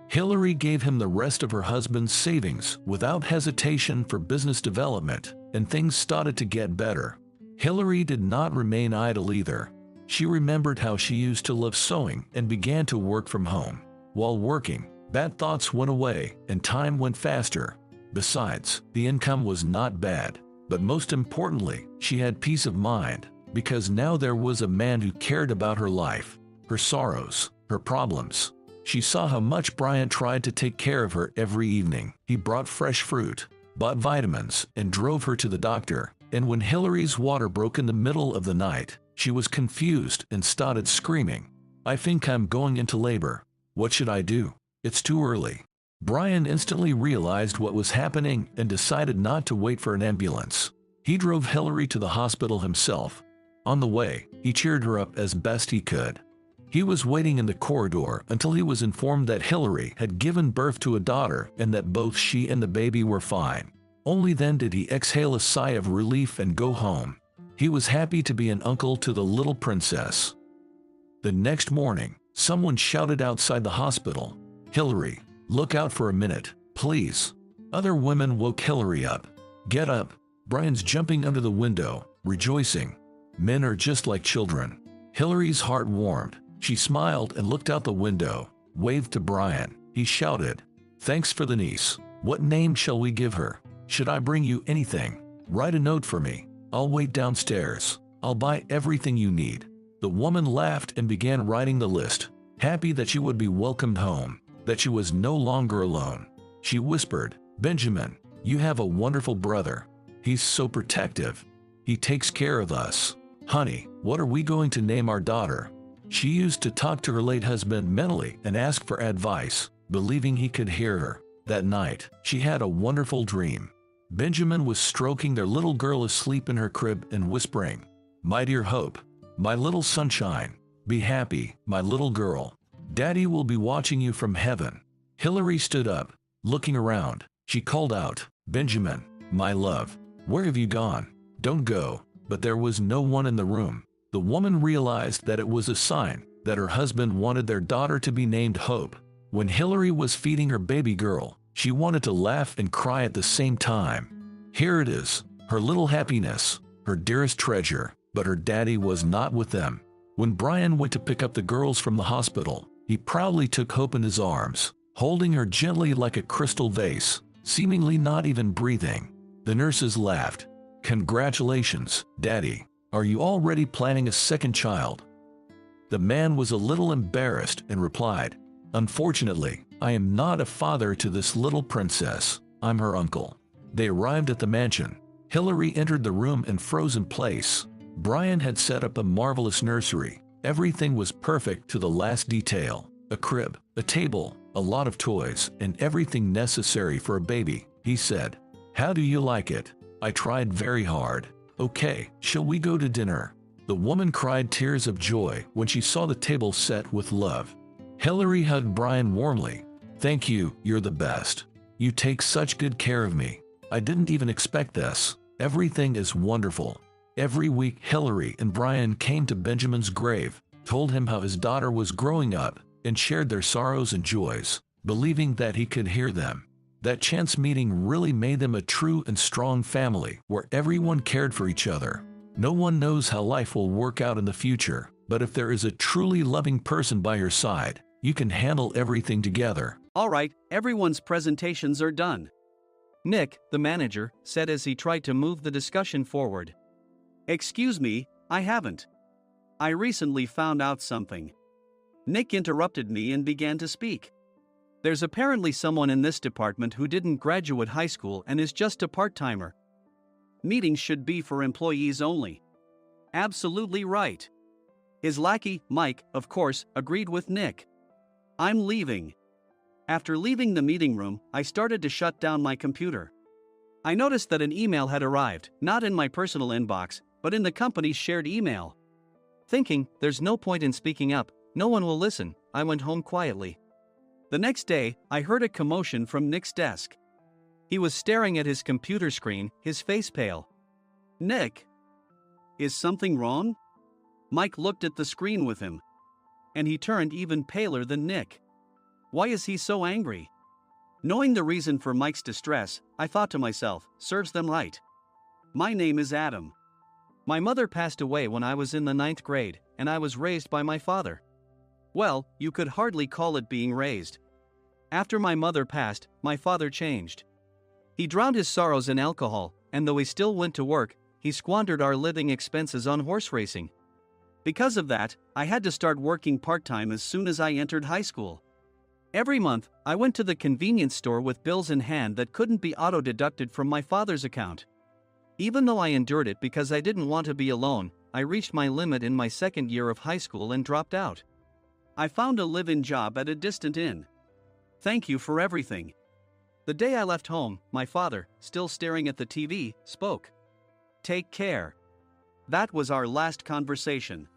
Hilary gave him the rest of her husband's savings without hesitation for business development, and things started to get better. Hilary did not remain idle either. She remembered how she used to love sewing and began to work from home. While working, bad thoughts went away and time went faster. Besides, the income was not bad. But most importantly, she had peace of mind, because now there was a man who cared about her life, her sorrows, her problems. She saw how much Brian tried to take care of her every evening. He brought fresh fruit, bought vitamins, and drove her to the doctor. And when Hilary's water broke in the middle of the night, she was confused and started screaming, "I think I'm going into labor. What should I do? It's too early." Brian instantly realized what was happening and decided not to wait for an ambulance. He drove Hilary to the hospital himself. On the way, he cheered her up as best he could. He was waiting in the corridor until he was informed that Hilary had given birth to a daughter and that both she and the baby were fine. Only then did he exhale a sigh of relief and go home. He was happy to be an uncle to the little princess. The next morning, someone shouted outside the hospital, "Hilary, look out for a minute, please." Other women woke Hilary up. "Get up." Brian's jumping under the window, rejoicing. Men are just like children. Hilary's heart warmed. She smiled and looked out the window, waved to Brian. He shouted, "Thanks for the niece. What name shall we give her? Should I bring you anything? Write a note for me. I'll wait downstairs. I'll buy everything you need." The woman laughed and began writing the list, happy that she would be welcomed home, that she was no longer alone. She whispered, "Benjamin, you have a wonderful brother. He's so protective. He takes care of us. Honey, what are we going to name our daughter?" She used to talk to her late husband mentally and ask for advice, believing he could hear her. That night, she had a wonderful dream. Benjamin was stroking their little girl asleep in her crib and whispering, "My dear Hope, my little sunshine, Be happy, my little girl. Daddy will be watching you from heaven." Hilary stood up, looking around. She called out, "Benjamin, my love, where have you gone? Don't go." But there was no one in the room. The woman realized that it was a sign that her husband wanted their daughter to be named Hope. When Hilary was feeding her baby girl, she wanted to laugh and cry at the same time. Here it is, her little happiness, her dearest treasure, but her daddy was not with them. When Brian went to pick up the girls from the hospital, he proudly took Hope in his arms, holding her gently like a crystal vase, seemingly not even breathing. The nurses laughed. "Congratulations, Daddy. Are you already planning a second child?" The man was a little embarrassed and replied, "Unfortunately, I am not a father to this little princess. I'm her uncle." They arrived at the mansion. Hilary entered the room and froze in place. Brian had set up a marvelous nursery. Everything was perfect to the last detail. A crib, a table, a lot of toys, and everything necessary for a baby, he said. "How do you like it? I tried very hard. Okay, shall we go to dinner?" The woman cried tears of joy when she saw the table set with love. Hilary hugged Brian warmly. "Thank you, you're the best. You take such good care of me. I didn't even expect this. Everything is wonderful." Every week, Hilary and Brian came to Benjamin's grave, told him how his daughter was growing up, and shared their sorrows and joys, believing that he could hear them. That chance meeting really made them a true and strong family, where everyone cared for each other. No one knows how life will work out in the future, but if there is a truly loving person by your side, you can handle everything together. All right, everyone's presentations are done. Nick, the manager, said as he tried to move the discussion forward. "Excuse me, I haven't. I recently found out something." Nick interrupted me and began to speak. "There's apparently someone in this department who didn't graduate high school and is just a part-timer. Meetings should be for employees only." Absolutely right. His lackey, Mike, of course, agreed with Nick. "I'm leaving." After leaving the meeting room, I started to shut down my computer. I noticed that an email had arrived, not in my personal inbox, but in the company's shared email. Thinking, there's no point in speaking up, no one will listen, I went home quietly. The next day, I heard a commotion from Nick's desk. He was staring at his computer screen, his face pale. "Nick, is something wrong?" Mike looked at the screen with him. And he turned even paler than Nick. Why is he so angry? Knowing the reason for Mike's distress, I thought to myself, serves them right. My name is Adam. My mother passed away when I was in the 9th grade, and I was raised by my father. Well, you could hardly call it being raised. After my mother passed, my father changed. He drowned his sorrows in alcohol, and though he still went to work, he squandered our living expenses on horse racing. Because of that, I had to start working part-time as soon as I entered high school. Every month, I went to the convenience store with bills in hand that couldn't be auto-deducted from my father's account. Even though I endured it because I didn't want to be alone, I reached my limit in my 2nd year of high school and dropped out. I found a live-in job at a distant inn. Thank you for everything. The day I left home, my father, still staring at the TV, spoke. Take care. That was our last conversation.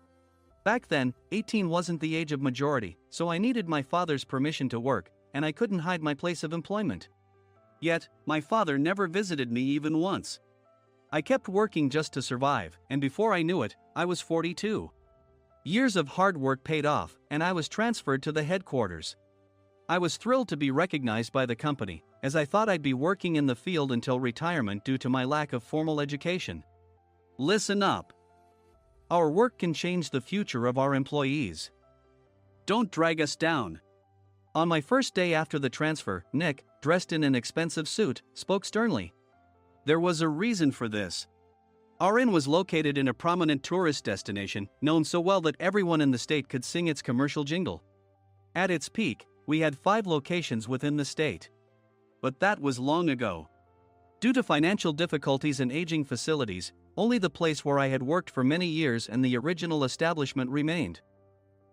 Back then, 18 wasn't the age of majority, so I needed my father's permission to work, and I couldn't hide my place of employment. Yet, my father never visited me even once. I kept working just to survive, and before I knew it, I was 42. Years of hard work paid off, and I was transferred to the headquarters. I was thrilled to be recognized by the company, as I thought I'd be working in the field until retirement due to my lack of formal education. Listen up. Our work can change the future of our employees. Don't drag us down. On my first day after the transfer, Nick, dressed in an expensive suit, spoke sternly. There was a reason for this. Our inn was located in a prominent tourist destination, known so well that everyone in the state could sing its commercial jingle. At its peak, we had 5 locations within the state. But that was long ago. Due to financial difficulties and aging facilities, only the place where I had worked for many years and the original establishment remained.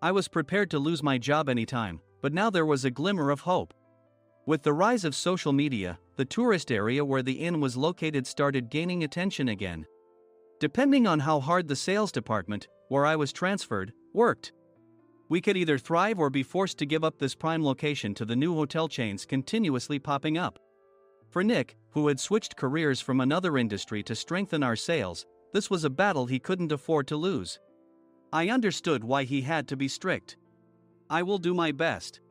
I was prepared to lose my job anytime, but now there was a glimmer of hope. With the rise of social media, the tourist area where the inn was located started gaining attention again. Depending on how hard the sales department, where I was transferred, worked, We could either thrive or be forced to give up this prime location to the new hotel chains continuously popping up. For Nick, who had switched careers from another industry to strengthen our sales, this was a battle he couldn't afford to lose. I understood why he had to be strict. I will do my best.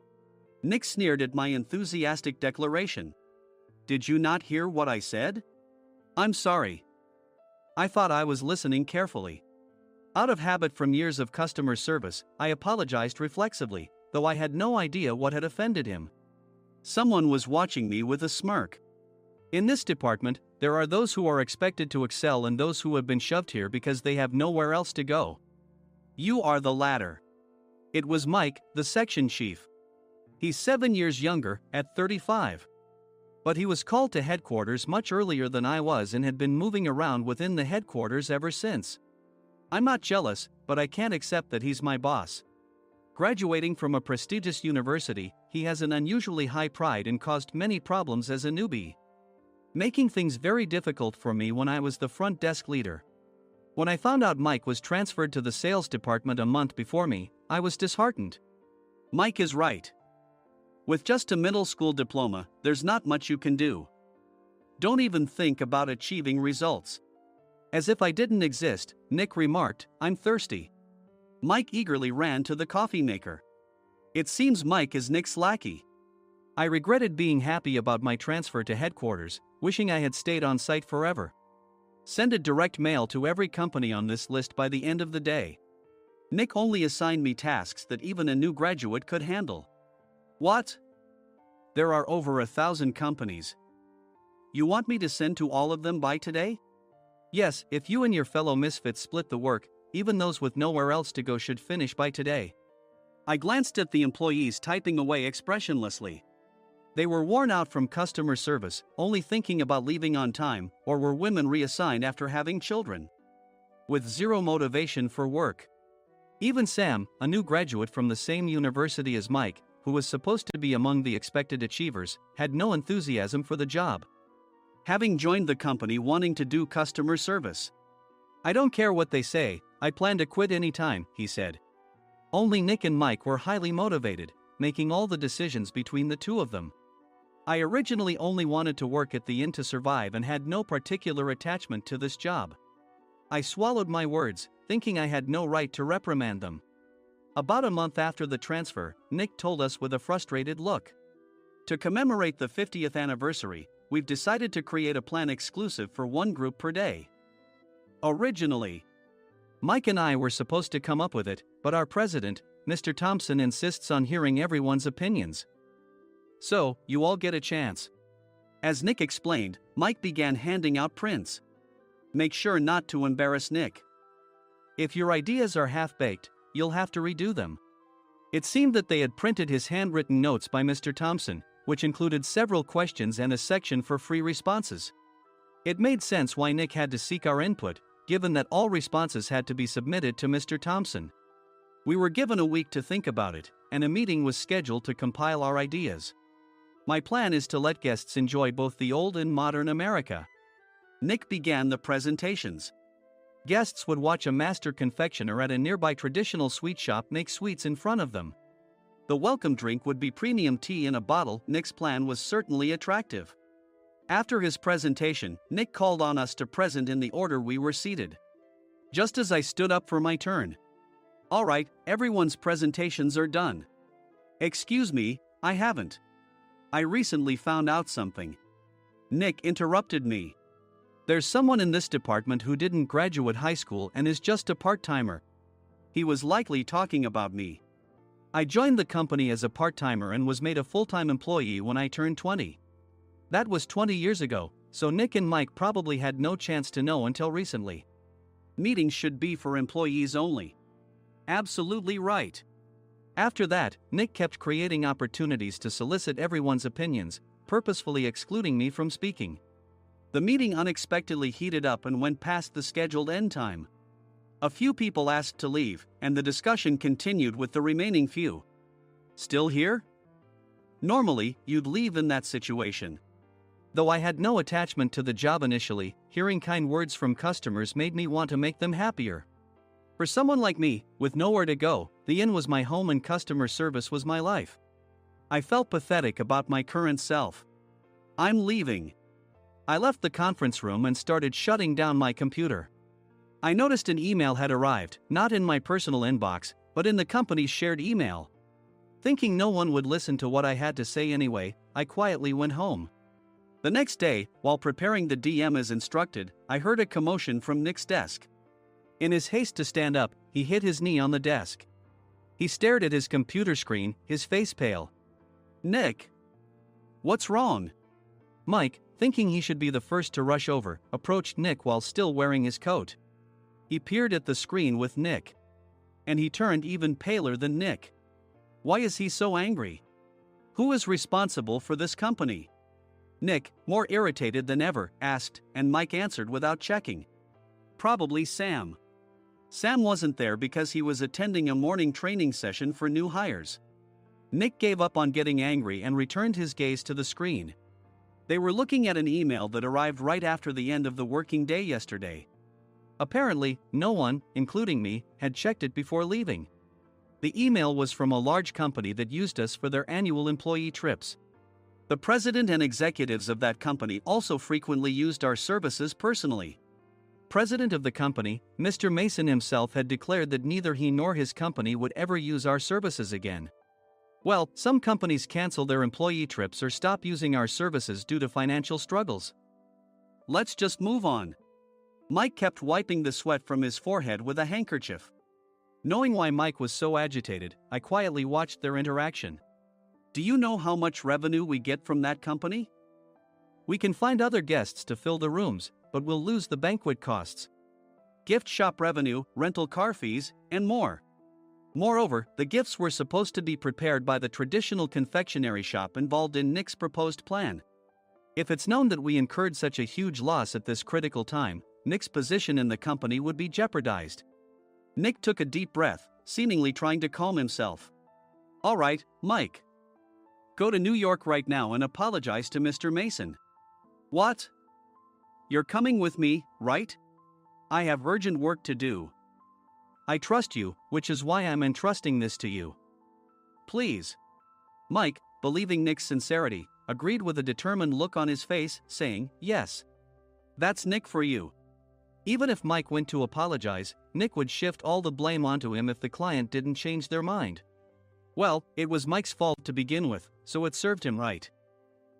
Nick sneered at my enthusiastic declaration. Did you not hear what I said? I'm sorry. I thought I was listening carefully. Out of habit from years of customer service, I apologized reflexively, though I had no idea what had offended him. Someone was watching me with a smirk. In this department, there are those who are expected to excel and those who have been shoved here because they have nowhere else to go. You are the latter. It was Mike, the section chief. He's 7 years younger, at 35. But he was called to headquarters much earlier than I was and had been moving around within the headquarters ever since. I'm not jealous, but I can't accept that he's my boss. Graduating from a prestigious university, he has an unusually high pride and caused many problems as a newbie, making things very difficult for me when I was the front desk leader. When I found out Mike was transferred to the sales department a month before me, I was disheartened. Mike is right. With just a middle school diploma, there's not much you can do. Don't even think about achieving results. As if I didn't exist, Nick remarked, I'm thirsty. Mike eagerly ran to the coffee maker. It seems Mike is Nick's lackey. I regretted being happy about my transfer to headquarters, wishing I had stayed on site forever. Send a direct mail to every company on this list by the end of the day. Nick only assigned me tasks that even a new graduate could handle. What? There are over 1,000 companies. You want me to send to all of them by today? Yes, if you and your fellow misfits split the work, even those with nowhere else to go should finish by today. I glanced at the employees typing away expressionlessly. They were worn out from customer service, only thinking about leaving on time, or were women reassigned after having children, with zero motivation for work. Even Sam, a new graduate from the same university as Mike, who was supposed to be among the expected achievers, had no enthusiasm for the job, having joined the company wanting to do customer service. I don't care what they say, I plan to quit anytime, he said. Only Nick and Mike were highly motivated, making all the decisions between the two of them. I originally only wanted to work at the inn to survive and had no particular attachment to this job. I swallowed my words, thinking I had no right to reprimand them. About a month after the transfer, Nick told us with a frustrated look. To commemorate the 50th anniversary, we've decided to create a plan exclusive for one group per day. Originally, Mike and I were supposed to come up with it, but our president, Mr. Thompson, insists on hearing everyone's opinions. So, you all get a chance. As Nick explained, Mike began handing out prints. Make sure not to embarrass Nick. If your ideas are half-baked, you'll have to redo them. It seemed that they had printed his handwritten notes by Mr. Thompson, which included several questions and a section for free responses. It made sense why Nick had to seek our input, given that all responses had to be submitted to Mr. Thompson. We were given a week to think about it, and a meeting was scheduled to compile our ideas. My plan is to let guests enjoy both the old and modern America. Nick began the presentations. Guests would watch a master confectioner at a nearby traditional sweet shop make sweets in front of them. The welcome drink would be premium tea in a bottle. Nick's plan was certainly attractive. After his presentation, Nick called on us to present in the order we were seated. Just as I stood up for my turn. All right, everyone's presentations are done. Excuse me, I haven't. I recently found out something. Nick interrupted me. There's someone in this department who didn't graduate high school and is just a part-timer. He was likely talking about me. I joined the company as a part-timer and was made a full-time employee when I turned 20. That was 20 years ago, so Nick and Mike probably had no chance to know until recently. Meetings should be for employees only. Absolutely right. After that, Nick kept creating opportunities to solicit everyone's opinions, purposefully excluding me from speaking. The meeting unexpectedly heated up and went past the scheduled end time. A few people asked to leave, and the discussion continued with the remaining few. Still here? Normally, you'd leave in that situation. Though I had no attachment to the job initially, hearing kind words from customers made me want to make them happier. For someone like me, with nowhere to go, the inn was my home and customer service was my life. I felt pathetic about my current self. I'm leaving. I left the conference room and started shutting down my computer. I noticed an email had arrived, not in my personal inbox, but in the company's shared email. Thinking no one would listen to what I had to say anyway, I quietly went home. The next day, while preparing the DM as instructed, I heard a commotion from Nick's desk. In his haste to stand up, he hit his knee on the desk. He stared at his computer screen, his face pale. "Nick? What's wrong?" Mike, thinking he should be the first to rush over, approached Nick while still wearing his coat. He peered at the screen with Nick. And he turned even paler than Nick. Why is he so angry? Who is responsible for this company? Nick, more irritated than ever, asked, and Mike answered without checking. Probably Sam. Sam wasn't there because he was attending a morning training session for new hires. Nick gave up on getting angry and returned his gaze to the screen. They were looking at an email that arrived right after the end of the working day yesterday. Apparently, no one, including me, had checked it before leaving. The email was from a large company that used us for their annual employee trips. The president and executives of that company also frequently used our services personally. President of the company, Mr. Mason himself, had declared that neither he nor his company would ever use our services again. Well, some companies cancel their employee trips or stop using our services due to financial struggles. Let's just move on. Mike kept wiping the sweat from his forehead with a handkerchief. Knowing why Mike was so agitated, I quietly watched their interaction. Do you know how much revenue we get from that company? We can find other guests to fill the rooms, but we'll lose the banquet costs, gift shop revenue, rental car fees, and more. Moreover, the gifts were supposed to be prepared by the traditional confectionery shop involved in Nick's proposed plan. If it's known that we incurred such a huge loss at this critical time, Nick's position in the company would be jeopardized. Nick took a deep breath, seemingly trying to calm himself. All right, Mike. Go to New York right now and apologize to Mr. Mason. What? You're coming with me, right? I have urgent work to do. I trust you, which is why I'm entrusting this to you. Please. Mike, believing Nick's sincerity, agreed with a determined look on his face, saying, yes. That's Nick for you. Even if Mike went to apologize, Nick would shift all the blame onto him if the client didn't change their mind. Well, it was Mike's fault to begin with, so it served him right.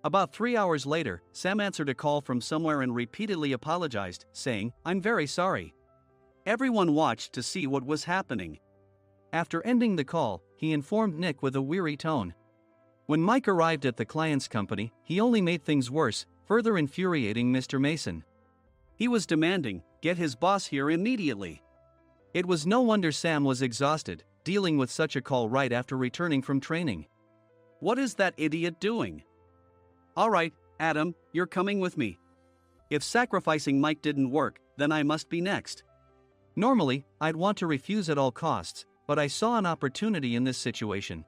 About 3 hours later, Sam answered a call from somewhere and repeatedly apologized, saying, I'm very sorry. Everyone watched to see what was happening. After ending the call, he informed Nick with a weary tone. When Mike arrived at the client's company, he only made things worse, further infuriating Mr. Mason. He was demanding, get his boss here immediately. It was no wonder Sam was exhausted, dealing with such a call right after returning from training. What is that idiot doing? All right, Adam, you're coming with me. If sacrificing Mike didn't work, then I must be next. Normally, I'd want to refuse at all costs, but I saw an opportunity in this situation.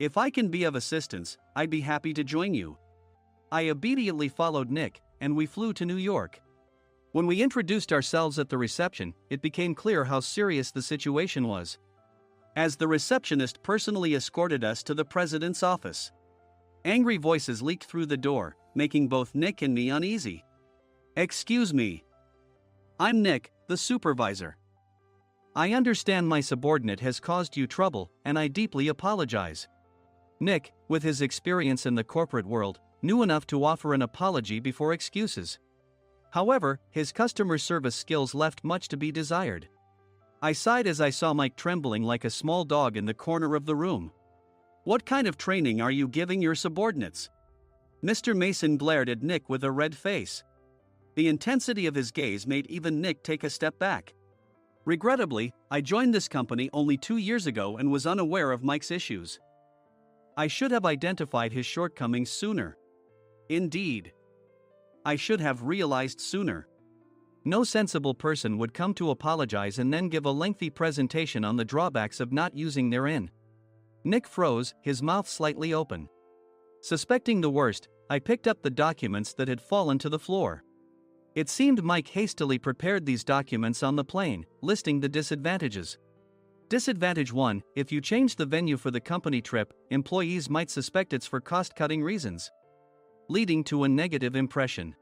If I can be of assistance, I'd be happy to join you. I immediately followed Nick, and we flew to New York. When we introduced ourselves at the reception, it became clear how serious the situation was. As the receptionist personally escorted us to the president's office. Angry voices leaked through the door, making both Nick and me uneasy. Excuse me. I'm Nick, the supervisor. I understand my subordinate has caused you trouble, and I deeply apologize. Nick, with his experience in the corporate world, knew enough to offer an apology before excuses. However, his customer service skills left much to be desired. I sighed as I saw Mike trembling like a small dog in the corner of the room. What kind of training are you giving your subordinates? Mr. Mason glared at Nick with a red face. The intensity of his gaze made even Nick take a step back. Regrettably, I joined this company only 2 years ago and was unaware of Mike's issues. I should have identified his shortcomings sooner. Indeed. I should have realized sooner. No sensible person would come to apologize and then give a lengthy presentation on the drawbacks of not using their inn. Nick froze, his mouth slightly open. Suspecting the worst, I picked up the documents that had fallen to the floor. It seemed Mike hastily prepared these documents on the plane, listing the disadvantages. Disadvantage 1: if you change the venue for the company trip, employees might suspect it's for cost-cutting reasons, leading to a negative impression.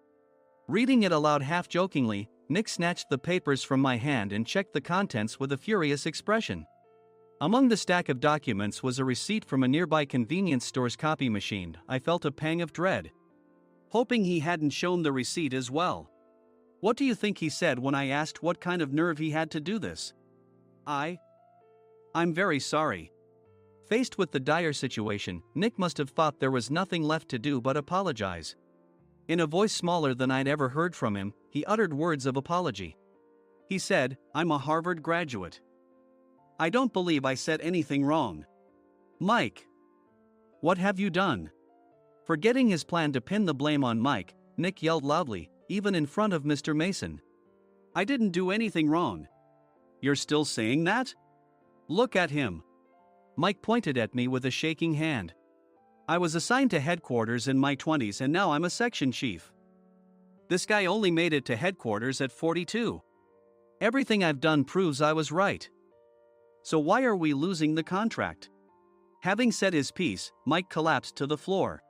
Reading it aloud half-jokingly, Nick snatched the papers from my hand and checked the contents with a furious expression. Among the stack of documents was a receipt from a nearby convenience store's copy machine. I felt a pang of dread, hoping he hadn't shown the receipt as well. What do you think he said when I asked what kind of nerve he had to do this? I'm very sorry. Faced with the dire situation, Nick must have thought there was nothing left to do but apologize. In a voice smaller than I'd ever heard from him, he uttered words of apology. He said, "I'm a Harvard graduate. I don't believe I said anything wrong." "Mike, what have you done?" Forgetting his plan to pin the blame on Mike, Nick yelled loudly, even in front of Mr. Mason. "I didn't do anything wrong." "You're still saying that? Look at him." Mike pointed at me with a shaking hand. "I was assigned to headquarters in my 20s and now I'm a section chief. This guy only made it to headquarters at 42. Everything I've done proves I was right. So why are we losing the contract?" Having said his piece, Mike collapsed to the floor.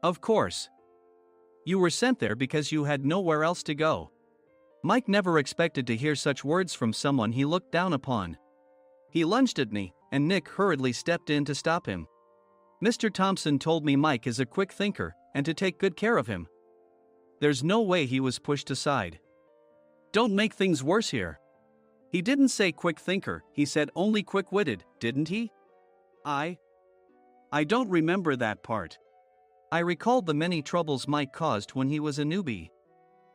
"Of course. You were sent there because you had nowhere else to go." Mike never expected to hear such words from someone he looked down upon. He lunged at me, and Nick hurriedly stepped in to stop him. "Mr. Thompson told me Mike is a quick thinker, and to take good care of him." There's no way he was pushed aside. "Don't make things worse here. He didn't say quick thinker, he said only quick-witted, didn't he?" I don't remember that part." I recalled the many troubles Mike caused when he was a newbie.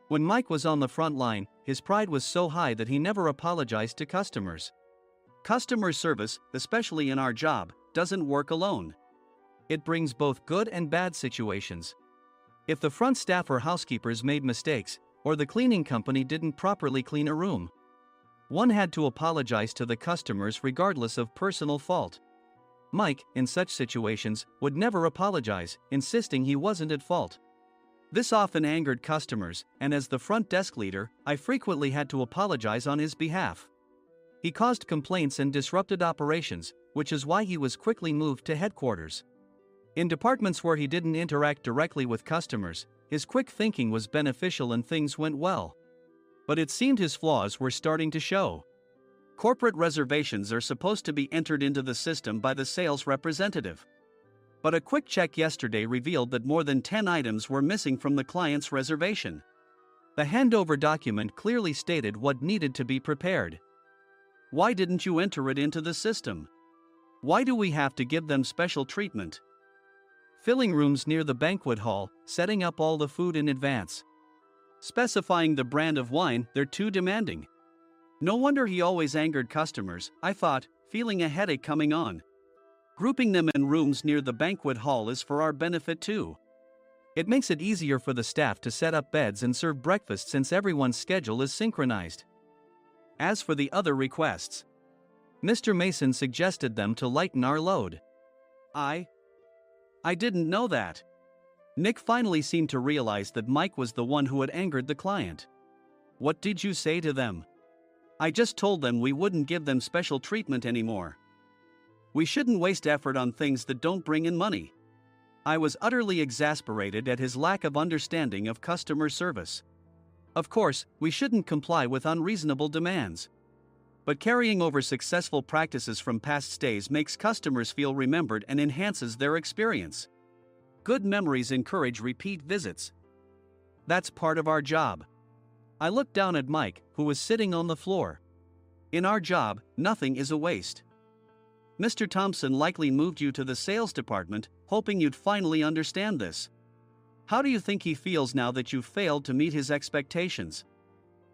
When Mike was on the front line, his pride was so high that he never apologized to customers. Customer service, especially in our job, doesn't work alone. It brings both good and bad situations. If the front staff or housekeepers made mistakes, or the cleaning company didn't properly clean a room, one had to apologize to the customers regardless of personal fault. Mike, in such situations, would never apologize, insisting he wasn't at fault. This often angered customers, and as the front desk leader, I frequently had to apologize on his behalf. He caused complaints and disrupted operations, which is why he was quickly moved to headquarters. In departments where he didn't interact directly with customers, his quick thinking was beneficial and things went well. But it seemed his flaws were starting to show. Corporate reservations are supposed to be entered into the system by the sales representative. But a quick check yesterday revealed that more than 10 items were missing from the client's reservation. The handover document clearly stated what needed to be prepared. Why didn't you enter it into the system? Why do we have to give them special treatment? Filling rooms near the banquet hall, setting up all the food in advance. Specifying the brand of wine, they're too demanding. No wonder he always angered customers, I thought, feeling a headache coming on. Grouping them in rooms near the banquet hall is for our benefit too. It makes it easier for the staff to set up beds and serve breakfast since everyone's schedule is synchronized. As for the other requests, Mr. Mason suggested them to lighten our load. I didn't know that. Nick finally seemed to realize that Mike was the one who had angered the client. What did you say to them? I just told them we wouldn't give them special treatment anymore. We shouldn't waste effort on things that don't bring in money. I was utterly exasperated at his lack of understanding of customer service. Of course, we shouldn't comply with unreasonable demands. But carrying over successful practices from past stays makes customers feel remembered and enhances their experience. Good memories encourage repeat visits. That's part of our job. I looked down at Mike, who was sitting on the floor. In our job, nothing is a waste. Mr. Thompson likely moved you to the sales department, hoping you'd finally understand this. How do you think he feels now that you've failed to meet his expectations?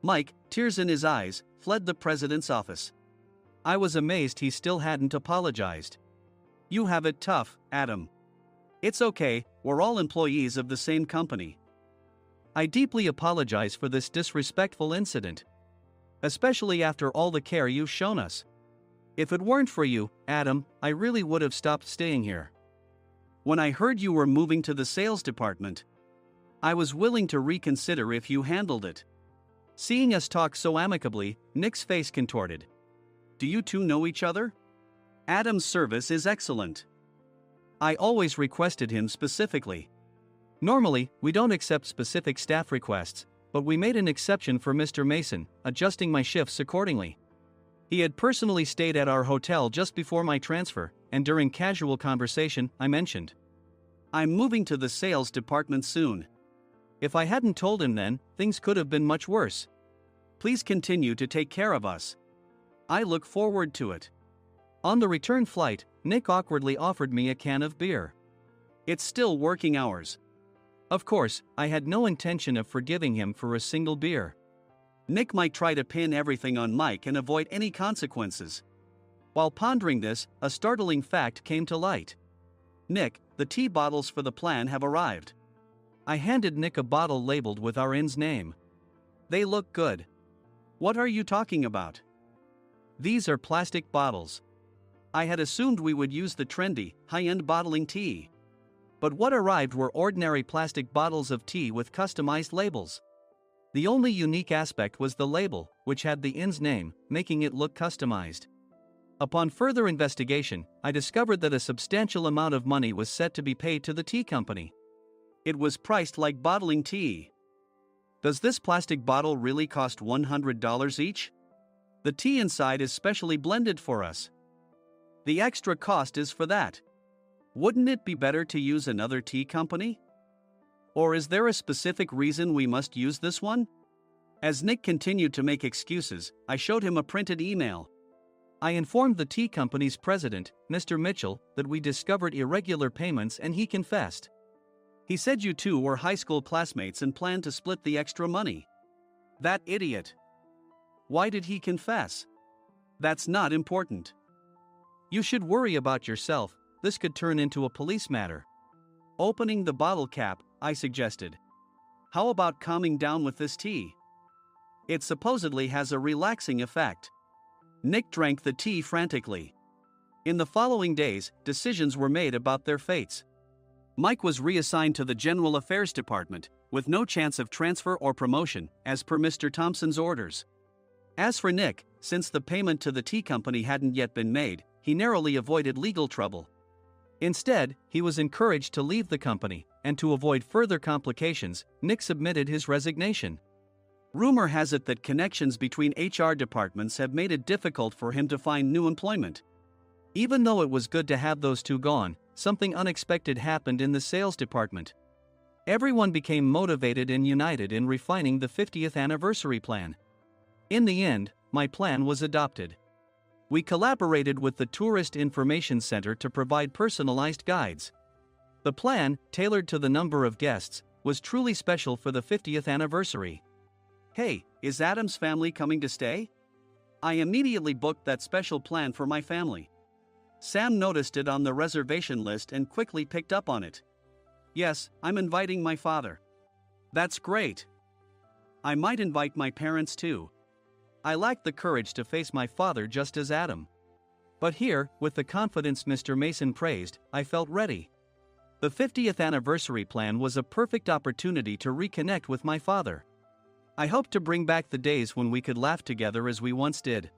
Mike, tears in his eyes, fled the president's office. I was amazed he still hadn't apologized. You have it tough, Adam. It's okay, we're all employees of the same company. I deeply apologize for this disrespectful incident. Especially after all the care you've shown us. If it weren't for you, Adam, I really would have stopped staying here. When I heard you were moving to the sales department, I was willing to reconsider if you handled it. Seeing us talk so amicably, Nick's face contorted. Do you two know each other? Adam's service is excellent. I always requested him specifically. Normally, we don't accept specific staff requests, but we made an exception for Mr. Mason, adjusting my shifts accordingly. He had personally stayed at our hotel just before my transfer, and during casual conversation, I mentioned, "I'm moving to the sales department soon." If I hadn't told him then, things could have been much worse. Please continue to take care of us. I look forward to it. On the return flight, Nick awkwardly offered me a can of beer. It's still working hours. Of course, I had no intention of forgiving him for a single beer. Nick might try to pin everything on Mike and avoid any consequences. While pondering this, a startling fact came to light. "Nick, the tea bottles for the plan have arrived." I handed Nick a bottle labeled with our inn's name. "They look good." "What are you talking about?" "These are plastic bottles. I had assumed we would use the trendy, high-end bottling tea. But what arrived were ordinary plastic bottles of tea with customized labels. The only unique aspect was the label, which had the inn's name, making it look customized. Upon further investigation, I discovered that a substantial amount of money was set to be paid to the tea company. It was priced like bottling tea. Does this plastic bottle really cost $100 each? The tea inside is specially blended for us. The extra cost is for that. Wouldn't it be better to use another tea company? Or is there a specific reason we must use this one?" As Nick continued to make excuses, I showed him a printed email. I informed the tea company's president, Mr. Mitchell, that we discovered irregular payments and he confessed. He said you two were high school classmates and planned to split the extra money. That idiot. Why did he confess? That's not important. You should worry about yourself, this could turn into a police matter. Opening the bottle cap, I suggested. How about calming down with this tea? It supposedly has a relaxing effect. Nick drank the tea frantically. In the following days, decisions were made about their fates. Mike was reassigned to the General Affairs Department, with no chance of transfer or promotion, as per Mr. Thompson's orders. As for Nick, since the payment to the tea company hadn't yet been made, he narrowly avoided legal trouble. Instead, he was encouraged to leave the company, and to avoid further complications, Nick submitted his resignation. Rumor has it that connections between HR departments have made it difficult for him to find new employment. Even though it was good to have those two gone, something unexpected happened in the sales department. Everyone became motivated and united in refining the 50th anniversary plan. In the end, my plan was adopted. We collaborated with the Tourist Information Center to provide personalized guides. The plan, tailored to the number of guests, was truly special for the 50th anniversary. "Hey, is Adam's family coming to stay?" I immediately booked that special plan for my family. Sam noticed it on the reservation list and quickly picked up on it. "Yes, I'm inviting my father." "That's great. I might invite my parents too." I lacked the courage to face my father just as Adam. But here, with the confidence Mr. Mason praised, I felt ready. The 50th anniversary plan was a perfect opportunity to reconnect with my father. I hoped to bring back the days when we could laugh together as we once did.